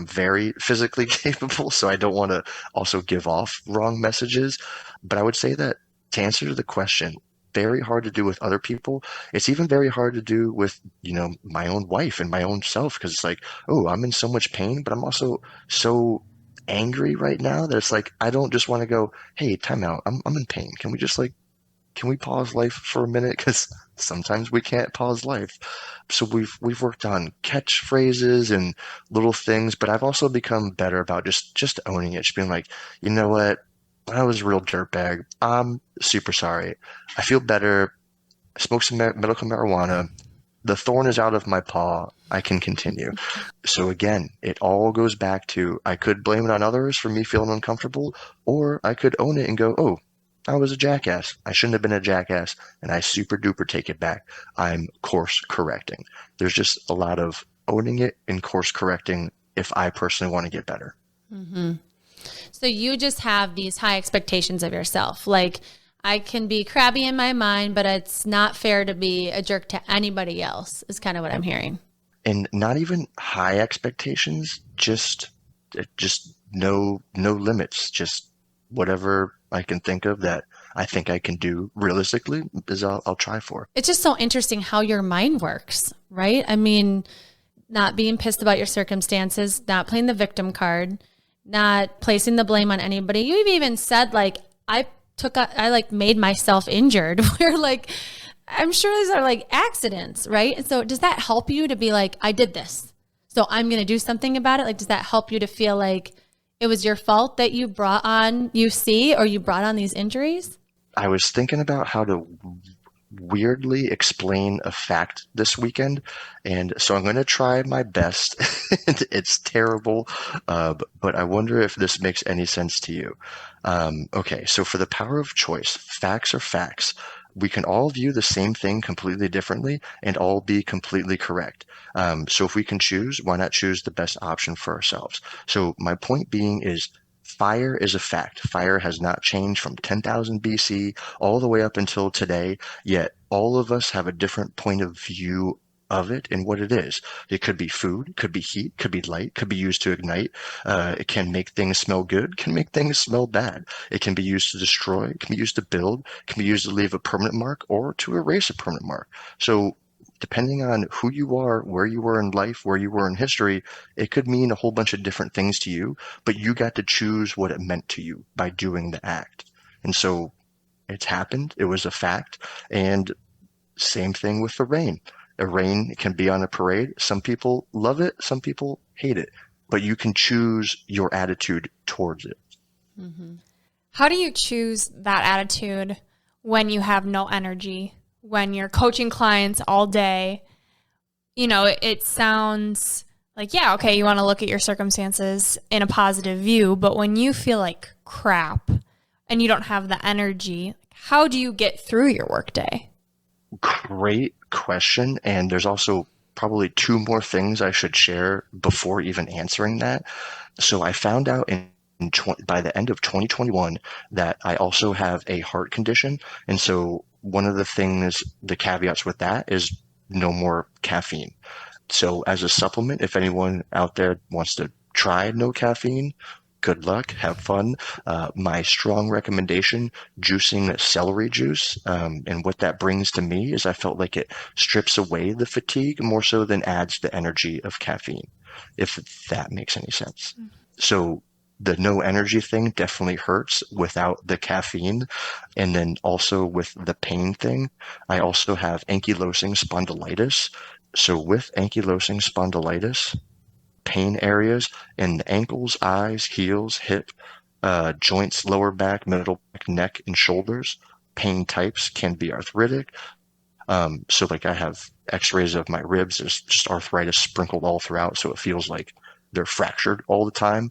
very physically capable, so I don't want to also give off wrong messages. But I would say that to answer the question, very hard to do with other people. It's even very hard to do with, my own wife and my own self because it's like, oh, I'm in so much pain, but I'm also so angry right now that it's like I don't just want to go, hey, time out. I'm in pain. Can we pause life for a minute? Because sometimes we can't pause life. So we've worked on catchphrases and little things, but I've also become better about just owning it, just being like, you know what? I was a real dirtbag. I'm super sorry. I feel better. I smoked some medical marijuana. The thorn is out of my paw. I can continue. So again, it all goes back to I could blame it on others for me feeling uncomfortable, or I could own it and go, oh, I was a jackass. I shouldn't have been a jackass, and I super duper take it back. I'm course correcting. There's just a lot of owning it and course correcting if I personally want to get better. So you just have these high expectations of yourself. Like, I can be crabby in my mind, but it's not fair to be a jerk to anybody else, is kind of what I'm hearing. And not even high expectations, just no limits, just whatever I can think of that I think I can do realistically is I'll try for. It's just so interesting how your mind works, right? I mean, not being pissed about your circumstances, not playing the victim card, not placing the blame on anybody. You've even said like, I like made myself injured where like, I'm sure these are like accidents, right? And so does that help you to be like, I did this, so I'm going to do something about it? Like, does that help you to feel like it was your fault that you brought on UC or you brought on these injuries? I was thinking about how to weirdly explain a fact this weekend, and so I'm going to try my best. It's terrible, but I wonder if this makes any sense to you. Okay, so for the power of choice, facts are facts. We can all view the same thing completely differently and all be completely correct. So if we can choose, why not choose the best option for ourselves? So my point being is, fire is a fact. Fire has not changed from 10,000 BC all the way up until today, yet all of us have a different point of view of it and what it is. It could be food, could be heat, could be light, could be used to ignite. It can make things smell good, can make things smell bad. It can be used to destroy, it can be used to build, it can be used to leave a permanent mark or to erase a permanent mark. So depending on who you are, where you were in life, where you were in history, it could mean a whole bunch of different things to you, but you got to choose what it meant to you by doing the act. And so it's happened. It was a fact. And same thing with the rain. A rain can be on a parade. Some people love it. Some people hate it, but you can choose your attitude towards it. Mm-hmm. How do you choose that attitude when you have no energy? When you're coaching clients all day, you know, it sounds like, yeah, okay, you want to look at your circumstances in a positive view, but when you feel like crap and you don't have the energy, how do you get through your workday? Great question. And there's also probably two more things I should share before even answering that. So I found out by the end of 2021 that I also have a heart condition. And so one of the things, the caveats with that is no more caffeine. So as a supplement, if anyone out there wants to try no caffeine, good luck, have fun. My strong recommendation, juicing celery juice. And what that brings to me is I felt like it strips away the fatigue more so than adds the energy of caffeine, if that makes any sense. Mm-hmm. So the no energy thing definitely hurts without the caffeine. And then also with the pain thing, I also have ankylosing spondylitis. So with ankylosing spondylitis, pain areas in the ankles, eyes, heels, hip, joints, lower back, middle back, neck, and shoulders. Pain types can be arthritic. So like I have x-rays of my ribs. There's just arthritis sprinkled all throughout. So it feels like they're fractured all the time.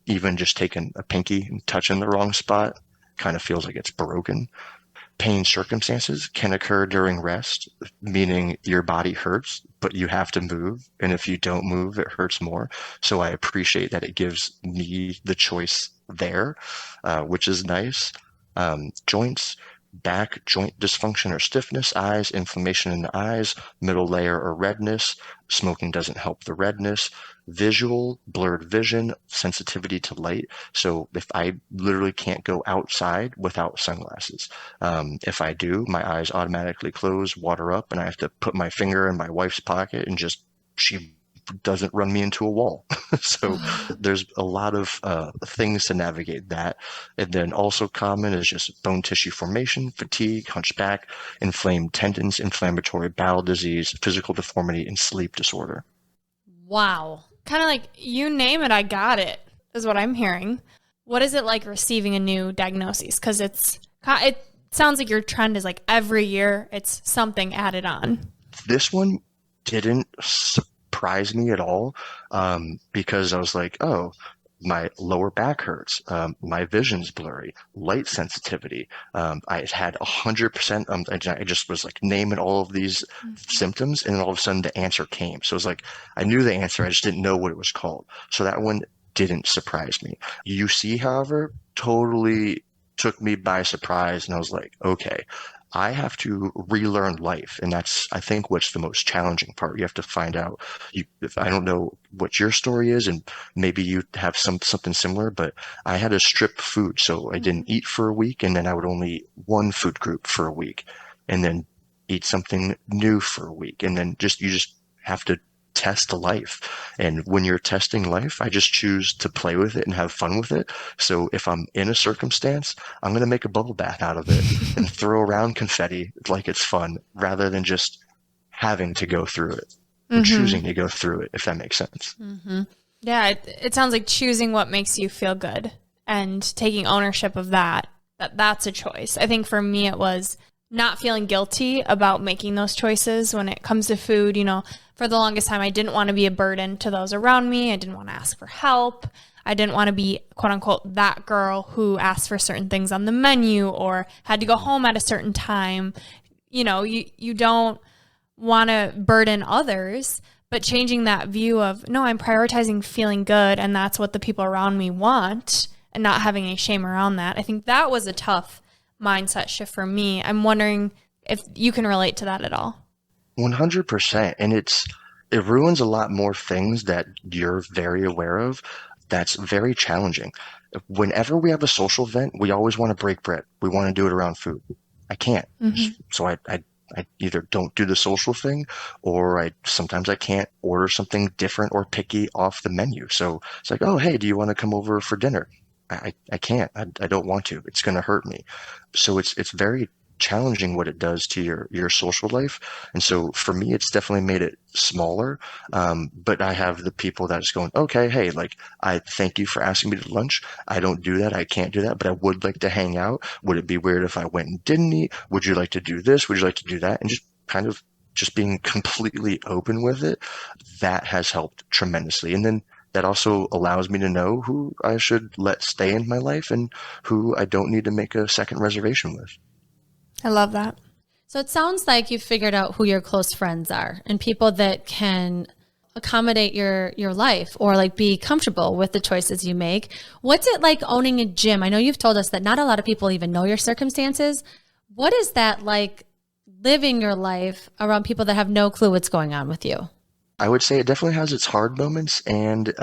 Even just taking a pinky and touching the wrong spot kind of feels like it's broken. Pain circumstances can occur during rest, meaning your body hurts, but you have to move. And if you don't move, it hurts more. So I appreciate that it gives me the choice there, which is nice. Joints, back, joint dysfunction or stiffness, eyes, inflammation in the eyes, middle layer or redness. Smoking doesn't help the redness. Visual, blurred vision, sensitivity to light. So if I literally can't go outside without sunglasses, if I do, my eyes automatically close, water up, and I have to put my finger in my wife's pocket and she doesn't run me into a wall. So there's a lot of things to navigate that. And then also common is just bone tissue formation, fatigue, hunchback, inflamed tendons, inflammatory bowel disease, physical deformity, and sleep disorder. Wow. Kind of like, you name it, I got it, is what I'm hearing. What is it like receiving a new diagnosis? Because it sounds like your trend is like every year it's something added on. This one didn't surprise me at all, because I was like, oh, my lower back hurts, my vision's blurry, light sensitivity. I had 100%, I just was like naming all of these symptoms, and then all of a sudden the answer came. So it was like, I knew the answer, I just didn't know what it was called. So that one didn't surprise me. UC, however, totally took me by surprise, and I was like, okay, I have to relearn life. And that's, I think, what's the most challenging part. You have to find out, if I don't know what your story is, and maybe you have something similar, but I had to strip food. So I didn't eat for a week, and then I would only eat one food group for a week, and then eat something new for a week. And then you just have to test life. And when you're testing life, I just choose to play with it and have fun with it. So if I'm in a circumstance, I'm going to make a bubble bath out of it and throw around confetti like it's fun, rather than just having to go through it or choosing to go through it, if that makes sense. Yeah, it sounds like choosing what makes you feel good and taking ownership of that's a choice. I think for me, it was not feeling guilty about making those choices when it comes to food. For the longest time, I didn't want to be a burden to those around me. I didn't want to ask for help. I didn't want to be, quote unquote, that girl who asked for certain things on the menu or had to go home at a certain time. You don't want to burden others, but changing that view of, no, I'm prioritizing feeling good, and that's what the people around me want, and not having any shame around that. I think that was a tough mindset shift for me. I'm wondering if you can relate to that at all. 100%. And it ruins a lot more things that you're very aware of. That's very challenging. Whenever we have a social event, we always want to break bread. We want to do it around food. I can't. So I either don't do the social thing, or sometimes I can't order something different or picky off the menu. So it's like, oh, hey, do you want to come over for dinner? I can't. I don't want to. It's going to hurt me. So it's very challenging what it does to your social life. And so for me, it's definitely made it smaller. But I have the people that is going, okay, hey, like, I thank you for asking me to lunch. I don't do that. I can't do that, but I would like to hang out. Would it be weird if I went and didn't eat? Would you like to do this? Would you like to do that? And just kind of just being completely open with it, that has helped tremendously. And then that also allows me to know who I should let stay in my life and who I don't need to make a second reservation with. I love that. So it sounds like you figured out who your close friends are and people that can accommodate your life, or like be comfortable with the choices you make. What's it like owning a gym? I know you've told us that not a lot of people even know your circumstances. What is that like, living your life around people that have no clue what's going on with you? I would say it definitely has its hard moments and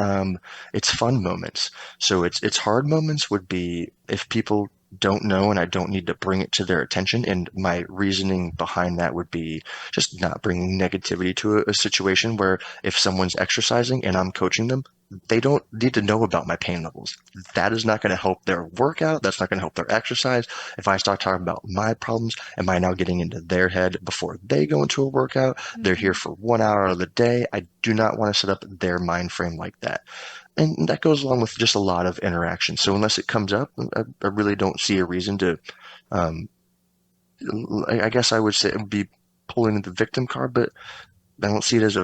its fun moments. So its hard moments would be if people don't know and I don't need to bring it to their attention. And my reasoning behind that would be just not bringing negativity to a situation where if someone's exercising and I'm coaching them, they don't need to know about my pain levels. That is not going to help their workout. That's not going to help their exercise. If I start talking about my problems, am I now getting into their head before they go into a workout? They're here for 1 hour of the day. I do not want to set up their mind frame like that. And that goes along with just a lot of interaction. So unless it comes up, I really don't see a reason to, I guess I would say it would be pulling the victim card, but I don't see it as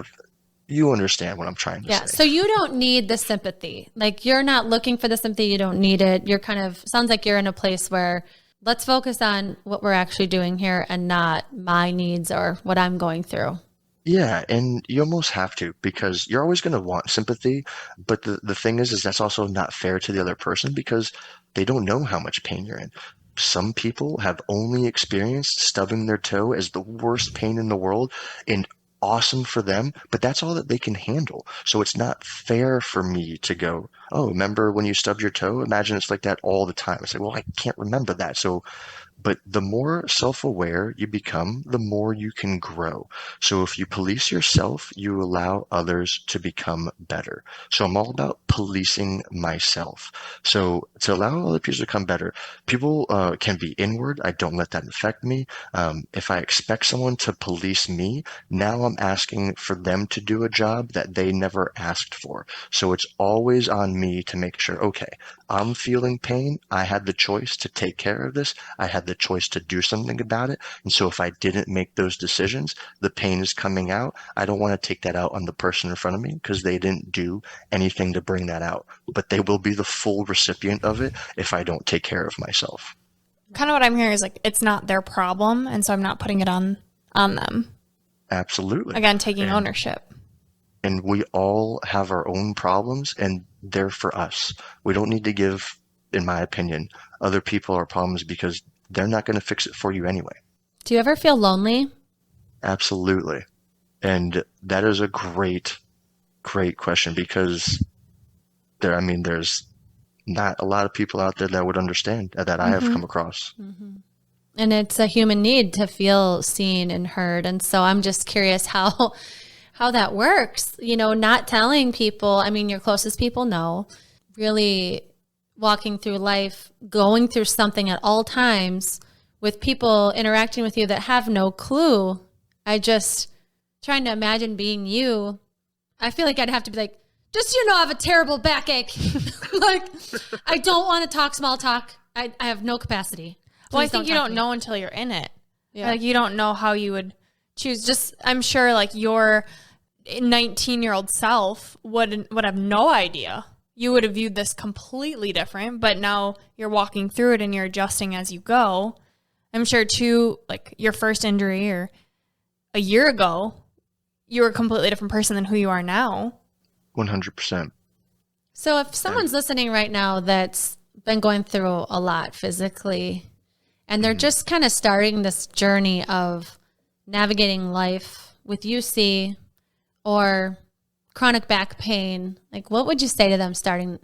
you understand what I'm trying to say. So you don't need the sympathy. Like, you're not looking for the sympathy. You don't need it. You're sounds like you're in a place where let's focus on what we're actually doing here and not my needs or what I'm going through. Yeah, and you almost have to, because you're always going to want sympathy. But the thing is that's also not fair to the other person, because they don't know how much pain you're in. Some people have only experienced stubbing their toe as the worst pain in the world, and awesome for them, but that's all that they can handle. So it's not fair for me to go, oh, remember when you stubbed your toe? Imagine it's like that all the time. It's like, well, I can't remember that. But the more self-aware you become, the more you can grow. So if you police yourself, you allow others to become better. So I'm all about policing myself. So to allow other people to become better, people can be inward. I don't let that affect me. If I expect someone to police me, now I'm asking for them to do a job that they never asked for. So it's always on me to make sure, okay, I'm feeling pain. I had the choice to take care of this. I had the choice to do something about it. And so if I didn't make those decisions, the pain is coming out. I don't want to take that out on the person in front of me because they didn't do anything to bring that out. But they will be the full recipient of it if I don't take care of myself. Kind of what I'm hearing is like, it's not their problem. And so I'm not putting it on them. Absolutely. Again, taking ownership. And we all have our own problems, and there for us. We don't need to give, in my opinion, other people our problems because they're not going to fix it for you anyway. Do you ever feel lonely? Absolutely. And that is a great, great question because there's not a lot of people out there that would understand that I have come across. And it's a human need to feel seen and heard. And so I'm just curious how that works, not telling people. I mean, your closest people know, really walking through life, going through something at all times with people interacting with you that have no clue. Trying to imagine being you. I feel like I'd have to be like, just so you know, I have a terrible backache. Like, I don't want to talk small talk. I have no capacity. Well, I Please think you talk don't to me. know until you're in it. Yeah. Like, you don't know how you would choose. Just, I'm sure, like, your 19-year-old self would have no idea. You would have viewed this completely different, but now you're walking through it and you're adjusting as you go. I'm sure, too, like, your first injury or a year ago, you were a completely different person than who you are now. 100%. So if someone's listening right now that's been going through a lot physically and they're just kind of starting this journey of navigating life with UC or chronic back pain, like what would you say to them starting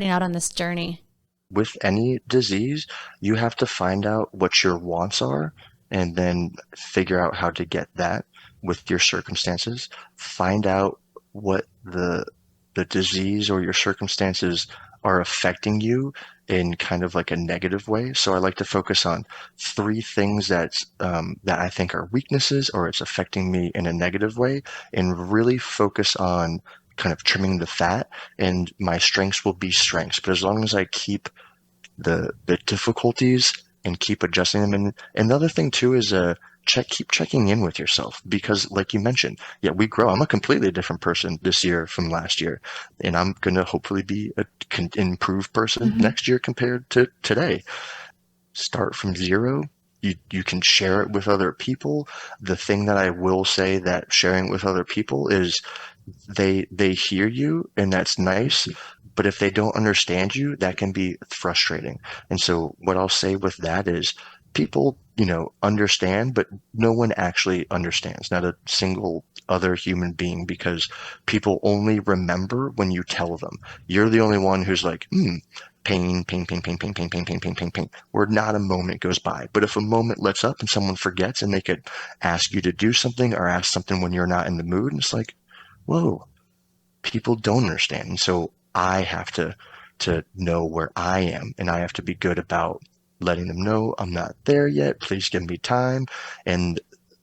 out on this journey? With any disease, you have to find out what your wants are and then figure out how to get that with your circumstances. Find out what the disease or your circumstances are affecting you in kind of like a negative way. So I like to focus on 3 things that I think are weaknesses or it's affecting me in a negative way, and really focus on kind of trimming the fat, and my strengths will be strengths. But as long as I keep the difficulties and keep adjusting them. And the other thing too is keep checking in with yourself, because like you mentioned, we grow. I'm a completely different person this year from last year, and I'm going to hopefully be an improved person next year compared to today. Start from zero. You can share it with other people. The thing that I will say that sharing with other people is they hear you, and that's nice. But if they don't understand you, that can be frustrating. And so what I'll say with that is people, understand, but no one actually understands, not a single other human being, because people only remember when you tell them. You're the only one who's like, pain, pain, pain, pain, pain, pain, pain, pain, pain, pain, pain, where not a moment goes by. But if a moment lets up and someone forgets and they could ask you to do something or ask something when you're not in the mood, and it's like, whoa, people don't understand. And so I have to know where I am, and I have to be good about letting them know I'm not there yet. Please give me time. And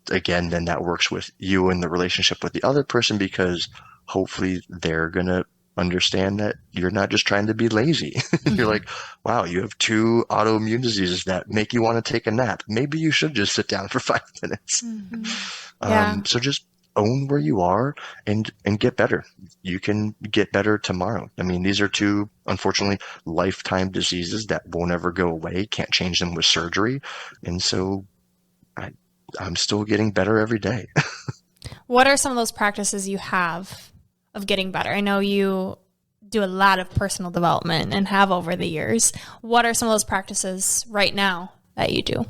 again, then that works with you and the relationship with the other person, because hopefully they're going to understand that you're not just trying to be lazy. You're like, wow, you have 2 autoimmune diseases that make you want to take a nap. Maybe you should just sit down for 5 minutes. So just own where you are and get better. You can get better tomorrow. I mean, these are 2, unfortunately, lifetime diseases that won't ever go away. Can't change them with surgery. And so I'm still getting better every day. What are some of those practices you have of getting better? I know you do a lot of personal development and have over the years. What are some of those practices right now that you do?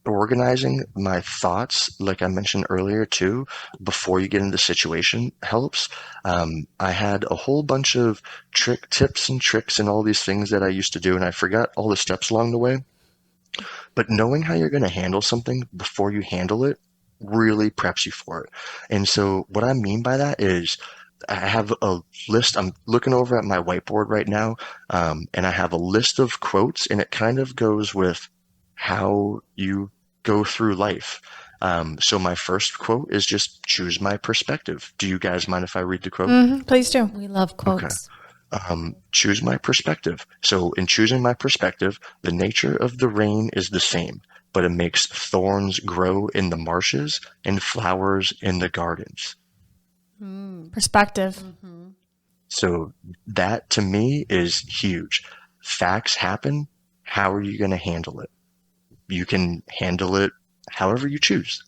Organizing my thoughts, like I mentioned earlier too, before you get into the situation helps. I had a whole bunch of tips and tricks and all these things that I used to do, and I forgot all the steps along the way. But knowing how you're going to handle something before you handle it really preps you for it. And so what I mean by that is I have a list. I'm looking over at my whiteboard right now, and I have a list of quotes, and it kind of goes with how you go through life. So my first quote is just choose my perspective. Do you guys mind if I read the quote? Please do. We love quotes. Okay. Choose my perspective. So in choosing my perspective, the nature of the rain is the same, but it makes thorns grow in the marshes and flowers in the gardens. Perspective. So that to me is huge. Facts happen. How are you going to handle it? You can handle it however you choose.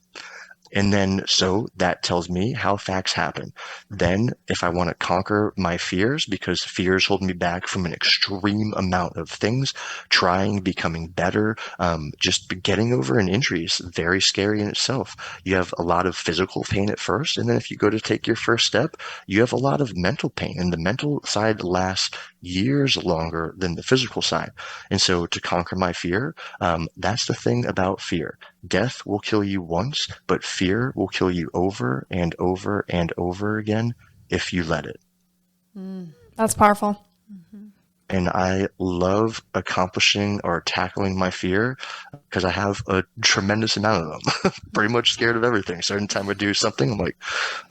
And then, so that tells me how facts happen. Then, if I want to conquer my fears, because fears hold me back from an extreme amount of things, trying, becoming better, just getting over an injury is very scary in itself. You have a lot of physical pain at first, and then if you go to take your first step, you have a lot of mental pain, and the mental side lasts years longer than the physical side. And so, to conquer my fear, that's the thing about fear. Death will kill you once, but fear will kill you over and over and over again if you let it. That's powerful. And I love accomplishing or tackling my fear because I have a tremendous amount of them. Pretty much scared of everything. So anytime I do something, I'm like,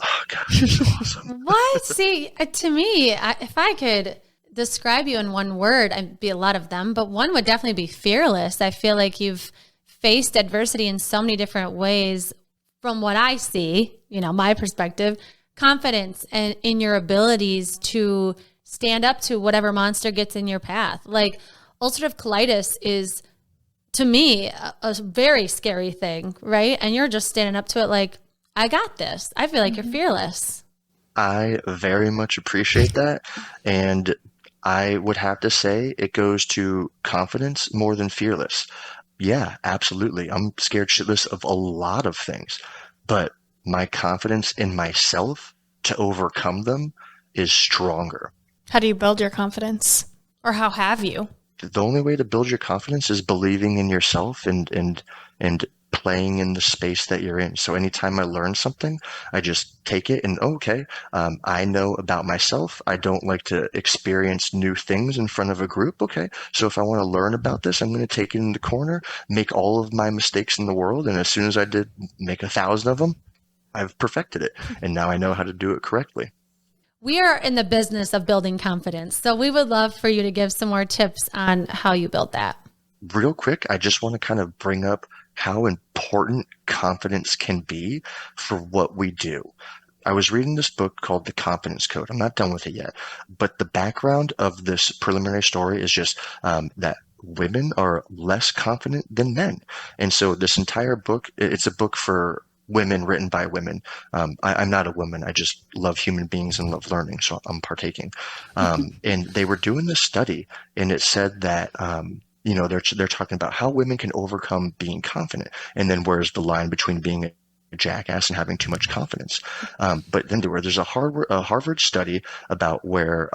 oh gosh, it's so awesome. What? See, to me, if I could describe you in one word, I'd be a lot of them, but one would definitely be fearless. I feel like you've faced adversity in so many different ways from what I see, my perspective, confidence and in your abilities to stand up to whatever monster gets in your path. Like ulcerative colitis is, to me, a very scary thing, right? And you're just standing up to it like, I got this. I feel like you're fearless. I very much appreciate that. And I would have to say it goes to confidence more than fearless. Yeah, absolutely. I'm scared shitless of a lot of things, but my confidence in myself to overcome them is stronger. How do you build your confidence? Or how have you? The only way to build your confidence is believing in yourself and playing in the space that you're in. So anytime I learn something, I just take it and okay, I know about myself. I don't like to experience new things in front of a group. Okay, so if I want to learn about this, I'm going to take it in the corner, make all of my mistakes in the world, and as soon as I did make 1,000 of them, I've perfected it, and now I know how to do it correctly. We are in the business of building confidence, so we would love for you to give some more tips on how you build that. Real quick, I just want to kind of bring up how important confidence can be for what we do. I was reading this book called The Confidence Code. I'm not done with it yet, but the background of this preliminary story is just that women are less confident than men. And so this entire book, it's a book for women written by women. I'm not a woman. I just love human beings and love learning, so I'm partaking. And they were doing this study, and it said that they're talking about how women can overcome being confident, and then where's the line between being a jackass and having too much confidence. But then there's a Harvard study about where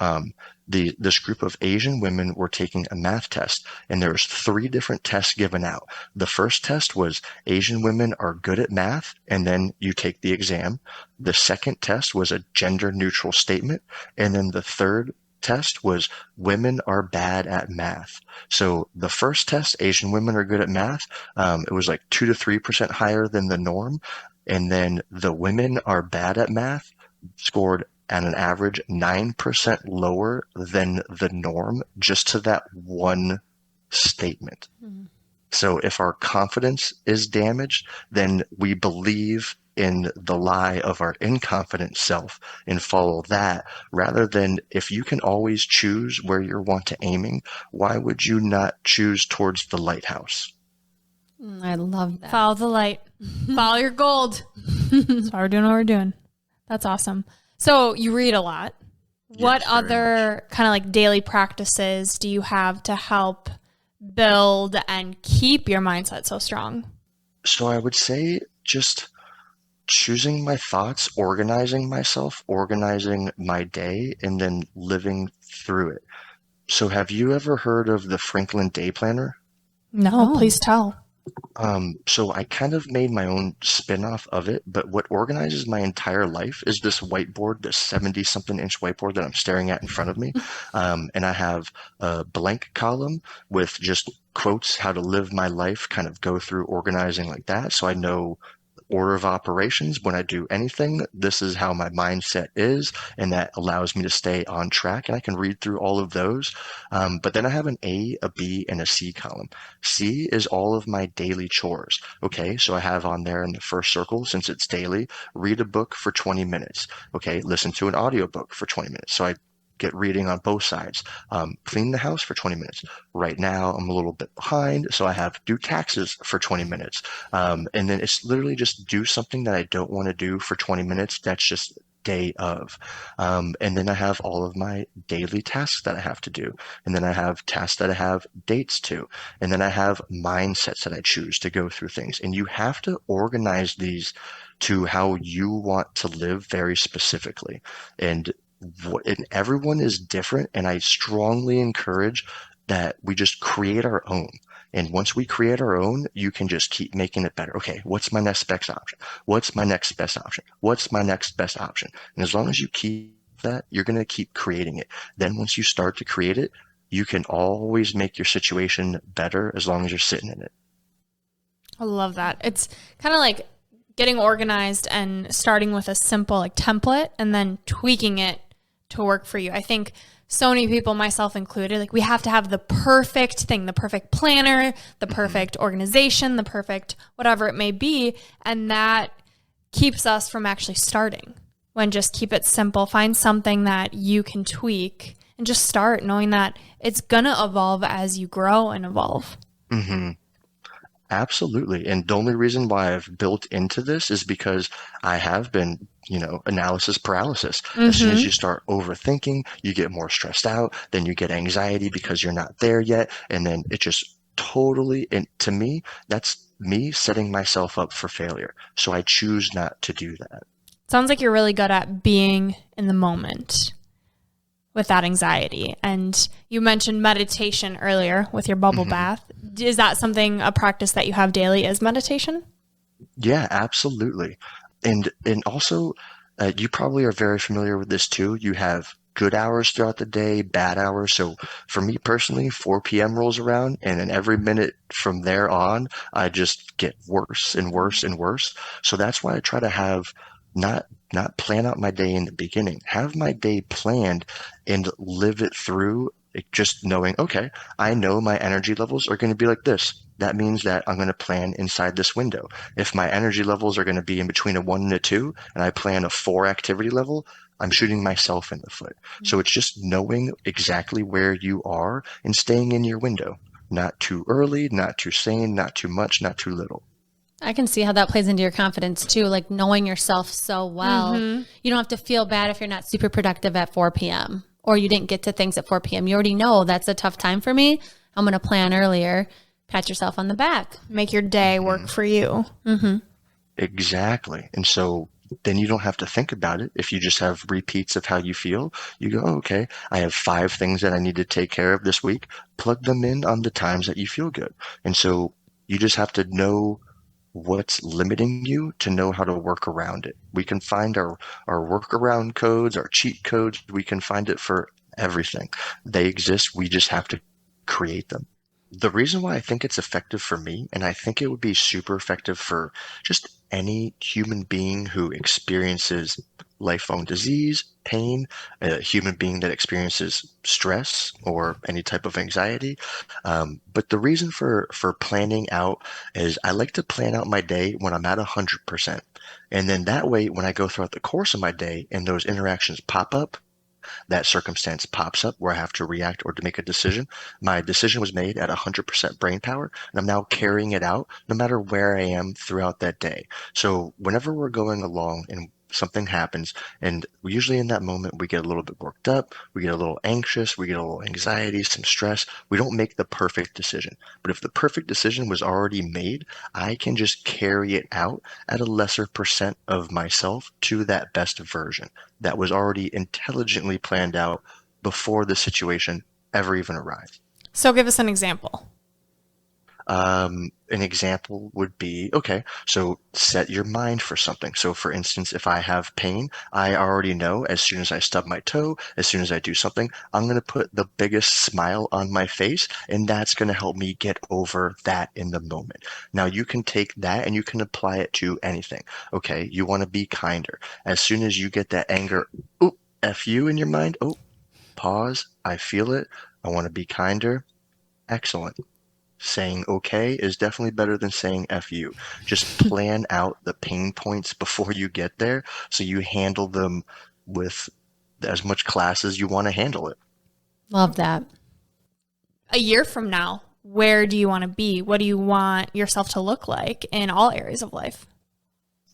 this group of Asian women were taking a math test, and there was 3 different tests given out. The first test was Asian women are good at math, and then you take the exam. The second test was a gender neutral statement, and then the third test was women are bad at math. So the first test, Asian women are good at math. It was like 2 to 3% higher than the norm. And then the women are bad at math scored at an average 9% lower than the norm just to that one statement. Mm-hmm. So if our confidence is damaged, then we believe in the lie of our inconfident self and follow that, rather than if you can always choose where you want to aiming, why would you not choose towards the lighthouse? I love that. Follow the light. Follow your gold. That's why we're doing what we're doing. That's awesome. So you read a lot. What other kind of like daily practices do you have to help build and keep your mindset so strong? So I would say just choosing my thoughts, organizing myself, organizing my day, and then living through it. So have you ever heard of the Franklin Day Planner? No, please tell. So I kind of made my own spin-off of it, but what organizes my entire life is this whiteboard, this 70-something inch whiteboard that I'm staring at in front of me. And I have a blank column with just quotes, how to live my life, kind of go through organizing like that. So I know order of operations. When I do anything, this is how my mindset is, and that allows me to stay on track, and I can read through all of those. But then I have an A, a B, and a C column. C is all of my daily chores. Okay, so I have on there in the first circle, since it's daily, read a book for 20 minutes. Okay, listen to an audiobook for 20 minutes. So I get reading on both sides, clean the house for 20 minutes. Right now, I'm a little bit behind, so I have do taxes for 20 minutes. And then it's literally just do something that I don't want to do for 20 minutes. That's just day of. And then I have all of my daily tasks that I have to do. And then I have tasks that I have dates to. And then I have mindsets that I choose to go through things. And you have to organize these to how you want to live very specifically. And everyone is different. And I strongly encourage that we just create our own. And once we create our own, you can just keep making it better. Okay, what's my next best option? What's my next best option? What's my next best option? And as long as you keep that, you're going to keep creating it. Then once you start to create it, you can always make your situation better as long as you're sitting in it. I love that. It's kind of like getting organized and starting with a simple like template and then tweaking it to work for you. I think so many people, myself included, like we have to have the perfect thing, the perfect planner, the perfect organization, the perfect whatever it may be. And that keeps us from actually starting. When just keep it simple, find something that you can tweak and just start knowing that it's going to evolve as you grow and evolve. Mm-hmm. Absolutely. And the only reason why I've built into this is because I have been, analysis paralysis. As soon as you start overthinking, you get more stressed out, then you get anxiety because you're not there yet. And then it just totally, and to me, that's me setting myself up for failure. So I choose not to do that. Sounds like you're really good at being in the moment with that anxiety. And you mentioned meditation earlier with your bubble bath. Is that a practice that you have daily is meditation? Yeah, absolutely. And also, you probably are very familiar with this too. You have good hours throughout the day, bad hours. So for me personally, 4 p.m. rolls around, and then every minute from there on, I just get worse and worse and worse. So that's why I try to have not plan out my day in the beginning, have my day planned and live it through, just knowing, okay, I know my energy levels are going to be like this. That means that I'm going to plan inside this window. If my energy levels are going to be in between a 1 and a 2, and I plan a 4 activity level, I'm shooting myself in the foot. So it's just knowing exactly where you are and staying in your window. Not too early, not too sane, not too much, not too little. I can see how that plays into your confidence too, like knowing yourself so well. You don't have to feel bad if you're not super productive at 4 p.m. or you didn't get to things at 4 p.m. You already know that's a tough time for me. I'm going to plan earlier. Pat yourself on the back. Make your day work for you. Exactly. And so then you don't have to think about it. If you just have repeats of how you feel, you go, oh, okay, I have 5 things that I need to take care of this week. Plug them in on the times that you feel good. And so you just have to know what's limiting you to know how to work around it. We can find our workaround codes, our cheat codes. We can find it for everything. They exist. We just have to create them. The reason why I think it's effective for me, and I think it would be super effective for just any human being who experiences lifelong disease, pain, a human being that experiences stress or any type of anxiety. But the reason for planning out is I like to plan out my day when I'm at 100%. And then that way, when I go throughout the course of my day and those interactions pop up, that circumstance pops up where I have to react or to make a decision. My decision was made at 100% brain power, and I'm now carrying it out no matter where I am throughout that day. So whenever we're going along and something happens, and usually in that moment we get a little bit worked up, we get a little anxious, we get a little anxiety, some stress. We don't make the perfect decision. But if the perfect decision was already made, I can just carry it out at a lesser percent of myself to that best version that was already intelligently planned out before the situation ever even arrived. So give us an example. An example would be, okay, so set your mind for something. So for instance, if I have pain, I already know as soon as I stub my toe, as soon as I do something, I'm going to put the biggest smile on my face, and that's going to help me get over that in the moment. Now you can take that and you can apply it to anything. Okay, you want to be kinder. As soon as you get that anger, oh, F you in your mind, oh, pause, I feel it, I want to be kinder. Excellent. Saying okay is definitely better than saying F you. Just plan out the pain points before you get there so you handle them with as much class as you want to handle it. Love that. A year from now, where do you want to be? What do you want yourself to look like in all areas of life?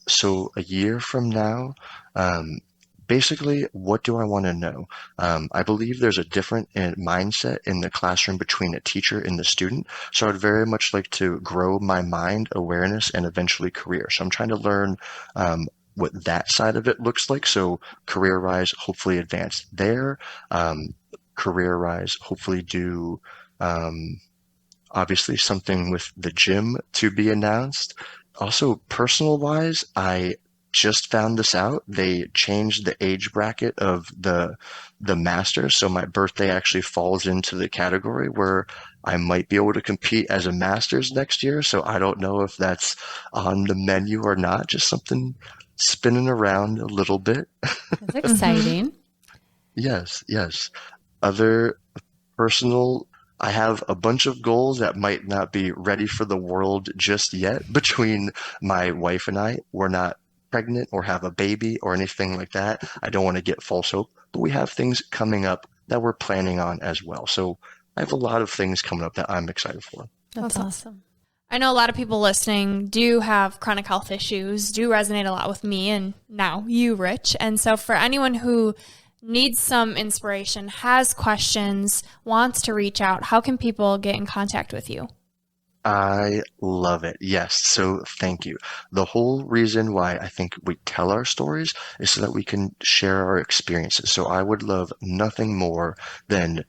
So a year from now, basically, what do I want to know? I believe there's a different mindset in the classroom between a teacher and the student. So I'd very much like to grow my mind, awareness, and eventually career. So I'm trying to learn what that side of it looks like. So career-wise, hopefully advance there. Career-wise, hopefully do obviously something with the gym to be announced. Also, personal-wise, I just found this out. They changed the age bracket of the Masters, so my birthday actually falls into the category where I might be able to compete as a Masters next year. So I don't know if that's on the menu or not. Just something spinning around a little bit. That's exciting. Yes, yes. Other personal, I have a bunch of goals that might not be ready for the world just yet. Between my wife and I, we're not pregnant or have a baby or anything like that. I don't want to get false hope, but we have things coming up that we're planning on as well. So I have a lot of things coming up that I'm excited for. That's awesome. I know a lot of people listening do have chronic health issues, do resonate a lot with me and now you, Rich. And so for anyone who needs some inspiration, has questions, wants to reach out, how can people get in contact with you? I love it. Yes. So thank you. The whole reason why I think we tell our stories is so that we can share our experiences. So I would love nothing more than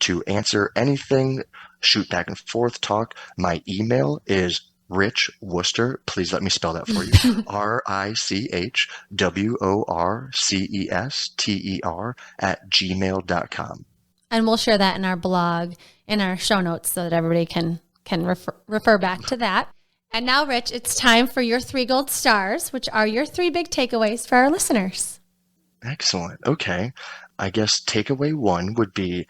to answer anything, shoot back and forth, talk. My email is Rich Worcester. Please let me spell that for you. RICHWORCESTER@gmail.com. And we'll share that in our blog, in our show notes, so that everybody can refer back to that. And now, Rich, it's time for your 3 gold stars, which are your 3 big takeaways for our listeners. Excellent. Okay. I guess takeaway 1 would be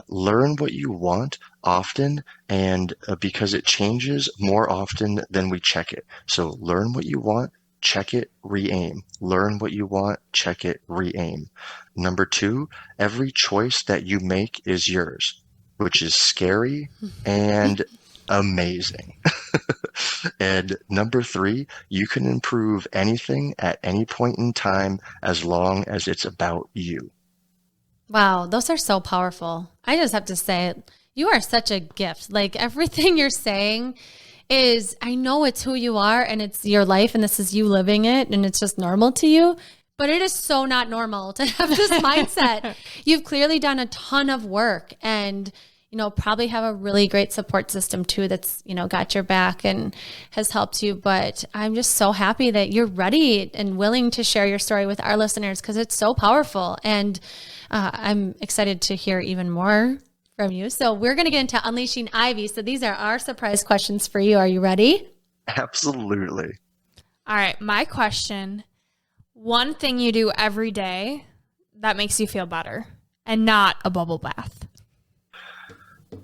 learn what you want often, and because it changes more often than we check it. So learn what you want, check it, re-aim. Learn what you want, check it, re-aim. Number 2, every choice that you make is yours, which is scary and amazing. And number 3, you can improve anything at any point in time as long as it's about you. Wow, those are so powerful. I just have to say, you are such a gift. Like everything you're saying is, I know it's who you are and it's your life and this is you living it and it's just normal to you. But it is so not normal to have this mindset. You've clearly done a ton of work and, probably have a really great support system too that's, got your back and has helped you. But I'm just so happy that you're ready and willing to share your story with our listeners because it's so powerful. And I'm excited to hear even more from you. So we're going to get into Unleashing Ivy. So these are our surprise questions for you. Are you ready? Absolutely. All right. My question, one thing you do every day that makes you feel better and not a bubble bath.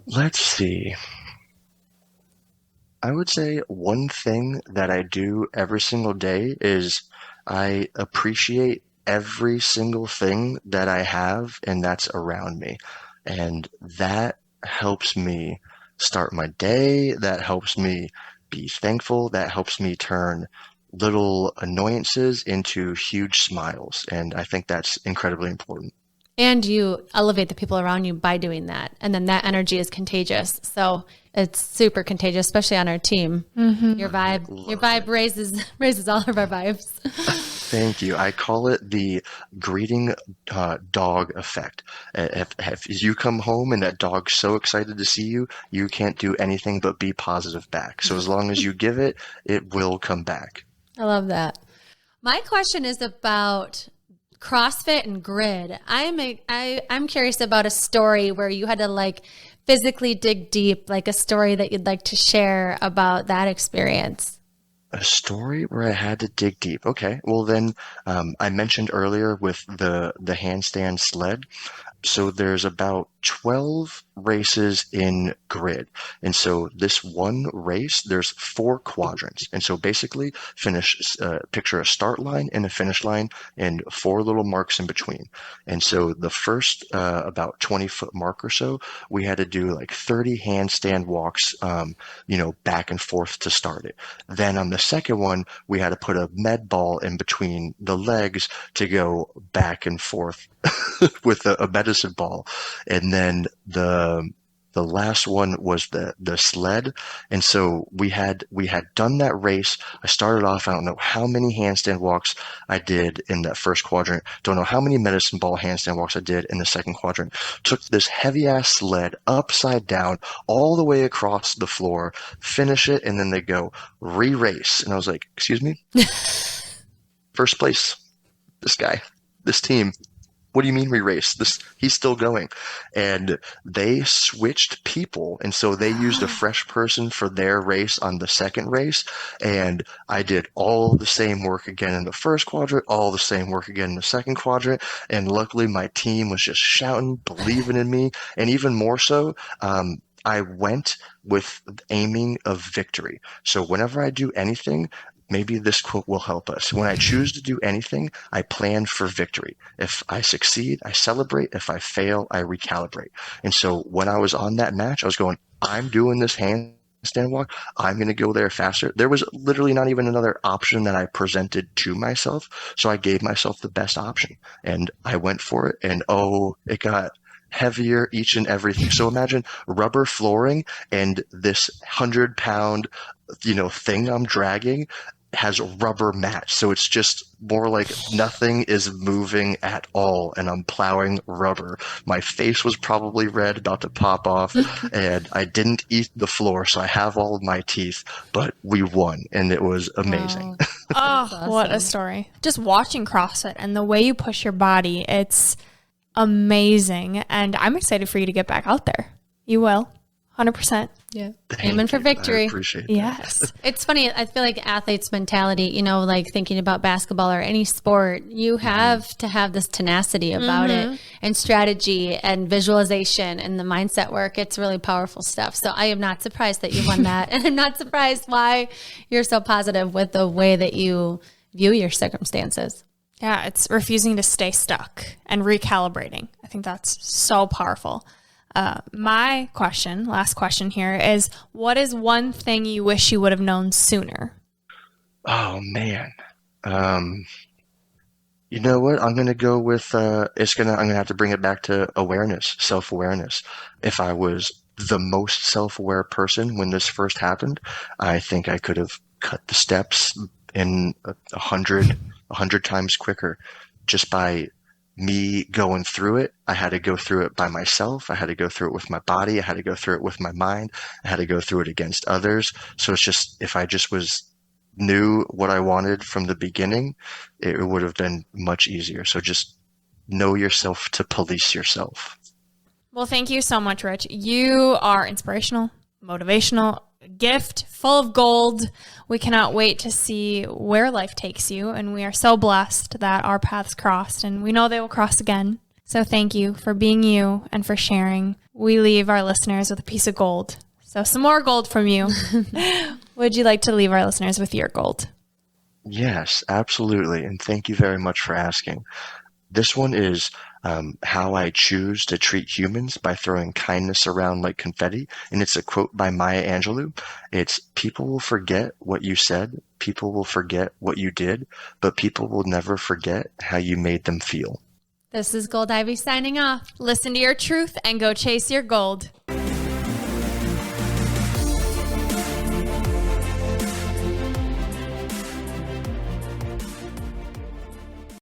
Let's see. I would say one thing that I do every single day is I appreciate every single thing that I have and that's around me. And that helps me start my day. That helps me be thankful. That helps me turn little annoyances into huge smiles. And I think that's incredibly important. And you elevate the people around you by doing that. And then that energy is contagious. So it's super contagious, especially on our team. Mm-hmm. Your vibe raises all of our vibes. Thank you. I call it the greeting dog effect. If you come home and that dog's so excited to see you, you can't do anything but be positive back. So as long as you give it, it will come back. I love that. My question is about CrossFit and Grid. I'm curious about a story where you had to physically dig deep, like a story that you'd like to share about that experience. A story where I had to dig deep. Okay. Well, then I mentioned earlier with the handstand sled. So there's about 12 races in grid. And so this one race, there's 4 quadrants. And so basically picture a start line and a finish line and 4 little marks in between. And so the first about 20-foot mark or so, we had to do like 30 handstand walks, back and forth to start it. Then on the second one, we had to put a med ball in between the legs to go back and forth with a medicine ball. And then the last one was the sled. And so we had done that race. I started off, I don't know how many handstand walks I did in that first quadrant. Don't know how many medicine ball handstand walks I did in the second quadrant. Took this heavy ass sled upside down all the way across the floor, finish it, and then they go re-race. And I was like, excuse me? First place. This team. What do you mean re-race? He's still going. And they switched people. And so they used a fresh person for their race on the second race. And I did all the same work again in the first quadrant, all the same work again in the second quadrant. And luckily my team was just shouting, believing in me. And even more so, I went with aiming of victory. So whenever I do anything, maybe this quote will help us. When I choose to do anything, I plan for victory. If I succeed, I celebrate. If I fail, I recalibrate. And so when I was on that match, I was going, I'm doing this handstand walk. I'm going to go there faster. There was literally not even another option that I presented to myself. So I gave myself the best option and I went for it. And it got heavier each and everything. So imagine rubber flooring and this 100-pound, thing I'm dragging has rubber mats. So it's just more like nothing is moving at all. And I'm plowing rubber. My face was probably red, about to pop off. And I didn't eat the floor. So I have all of my teeth, but we won. And it was amazing. Oh, awesome. What a story. Just watching CrossFit and the way you push your body, it's amazing. And I'm excited for you to get back out there. You will. 100%. Yeah. Aiming for victory. I appreciate that. Yes. It's funny. I feel like athletes' mentality, like thinking about basketball or any sport, you have to have this tenacity about it and strategy and visualization and the mindset work. It's really powerful stuff. So I am not surprised that you won that. And I'm not surprised why you're so positive with the way that you view your circumstances. Yeah. It's refusing to stay stuck and recalibrating. I think that's so powerful. My last question here is, what is one thing you wish you would have known sooner? Oh man. You know what? I'm going to go with, I'm going to have to bring it back to awareness, self-awareness. If I was the most self-aware person when this first happened, I think I could have cut the steps in 100 times quicker just by me going through it. I had to go through it by myself. I had to go through it with my body. I had to go through it with my mind. I had to go through it against others. So it's just, if I just knew what I wanted from the beginning, it would have been much easier. So just know yourself to police yourself. Well, thank you so much, Rich. You are inspirational, motivational, gift, full of gold. We cannot wait to see where life takes you. And we are so blessed that our paths crossed, and we know they will cross again. So thank you for being you and for sharing. We leave our listeners with a piece of gold. So some more gold from you. Would you like to leave our listeners with your gold? Yes, absolutely. And thank you very much for asking. This one is how I choose to treat humans by throwing kindness around like confetti. And it's a quote by Maya Angelou. It's, people will forget what you said, people will forget what you did, but people will never forget how you made them feel. This is Gold Ivy signing off. Listen to your truth and go chase your gold.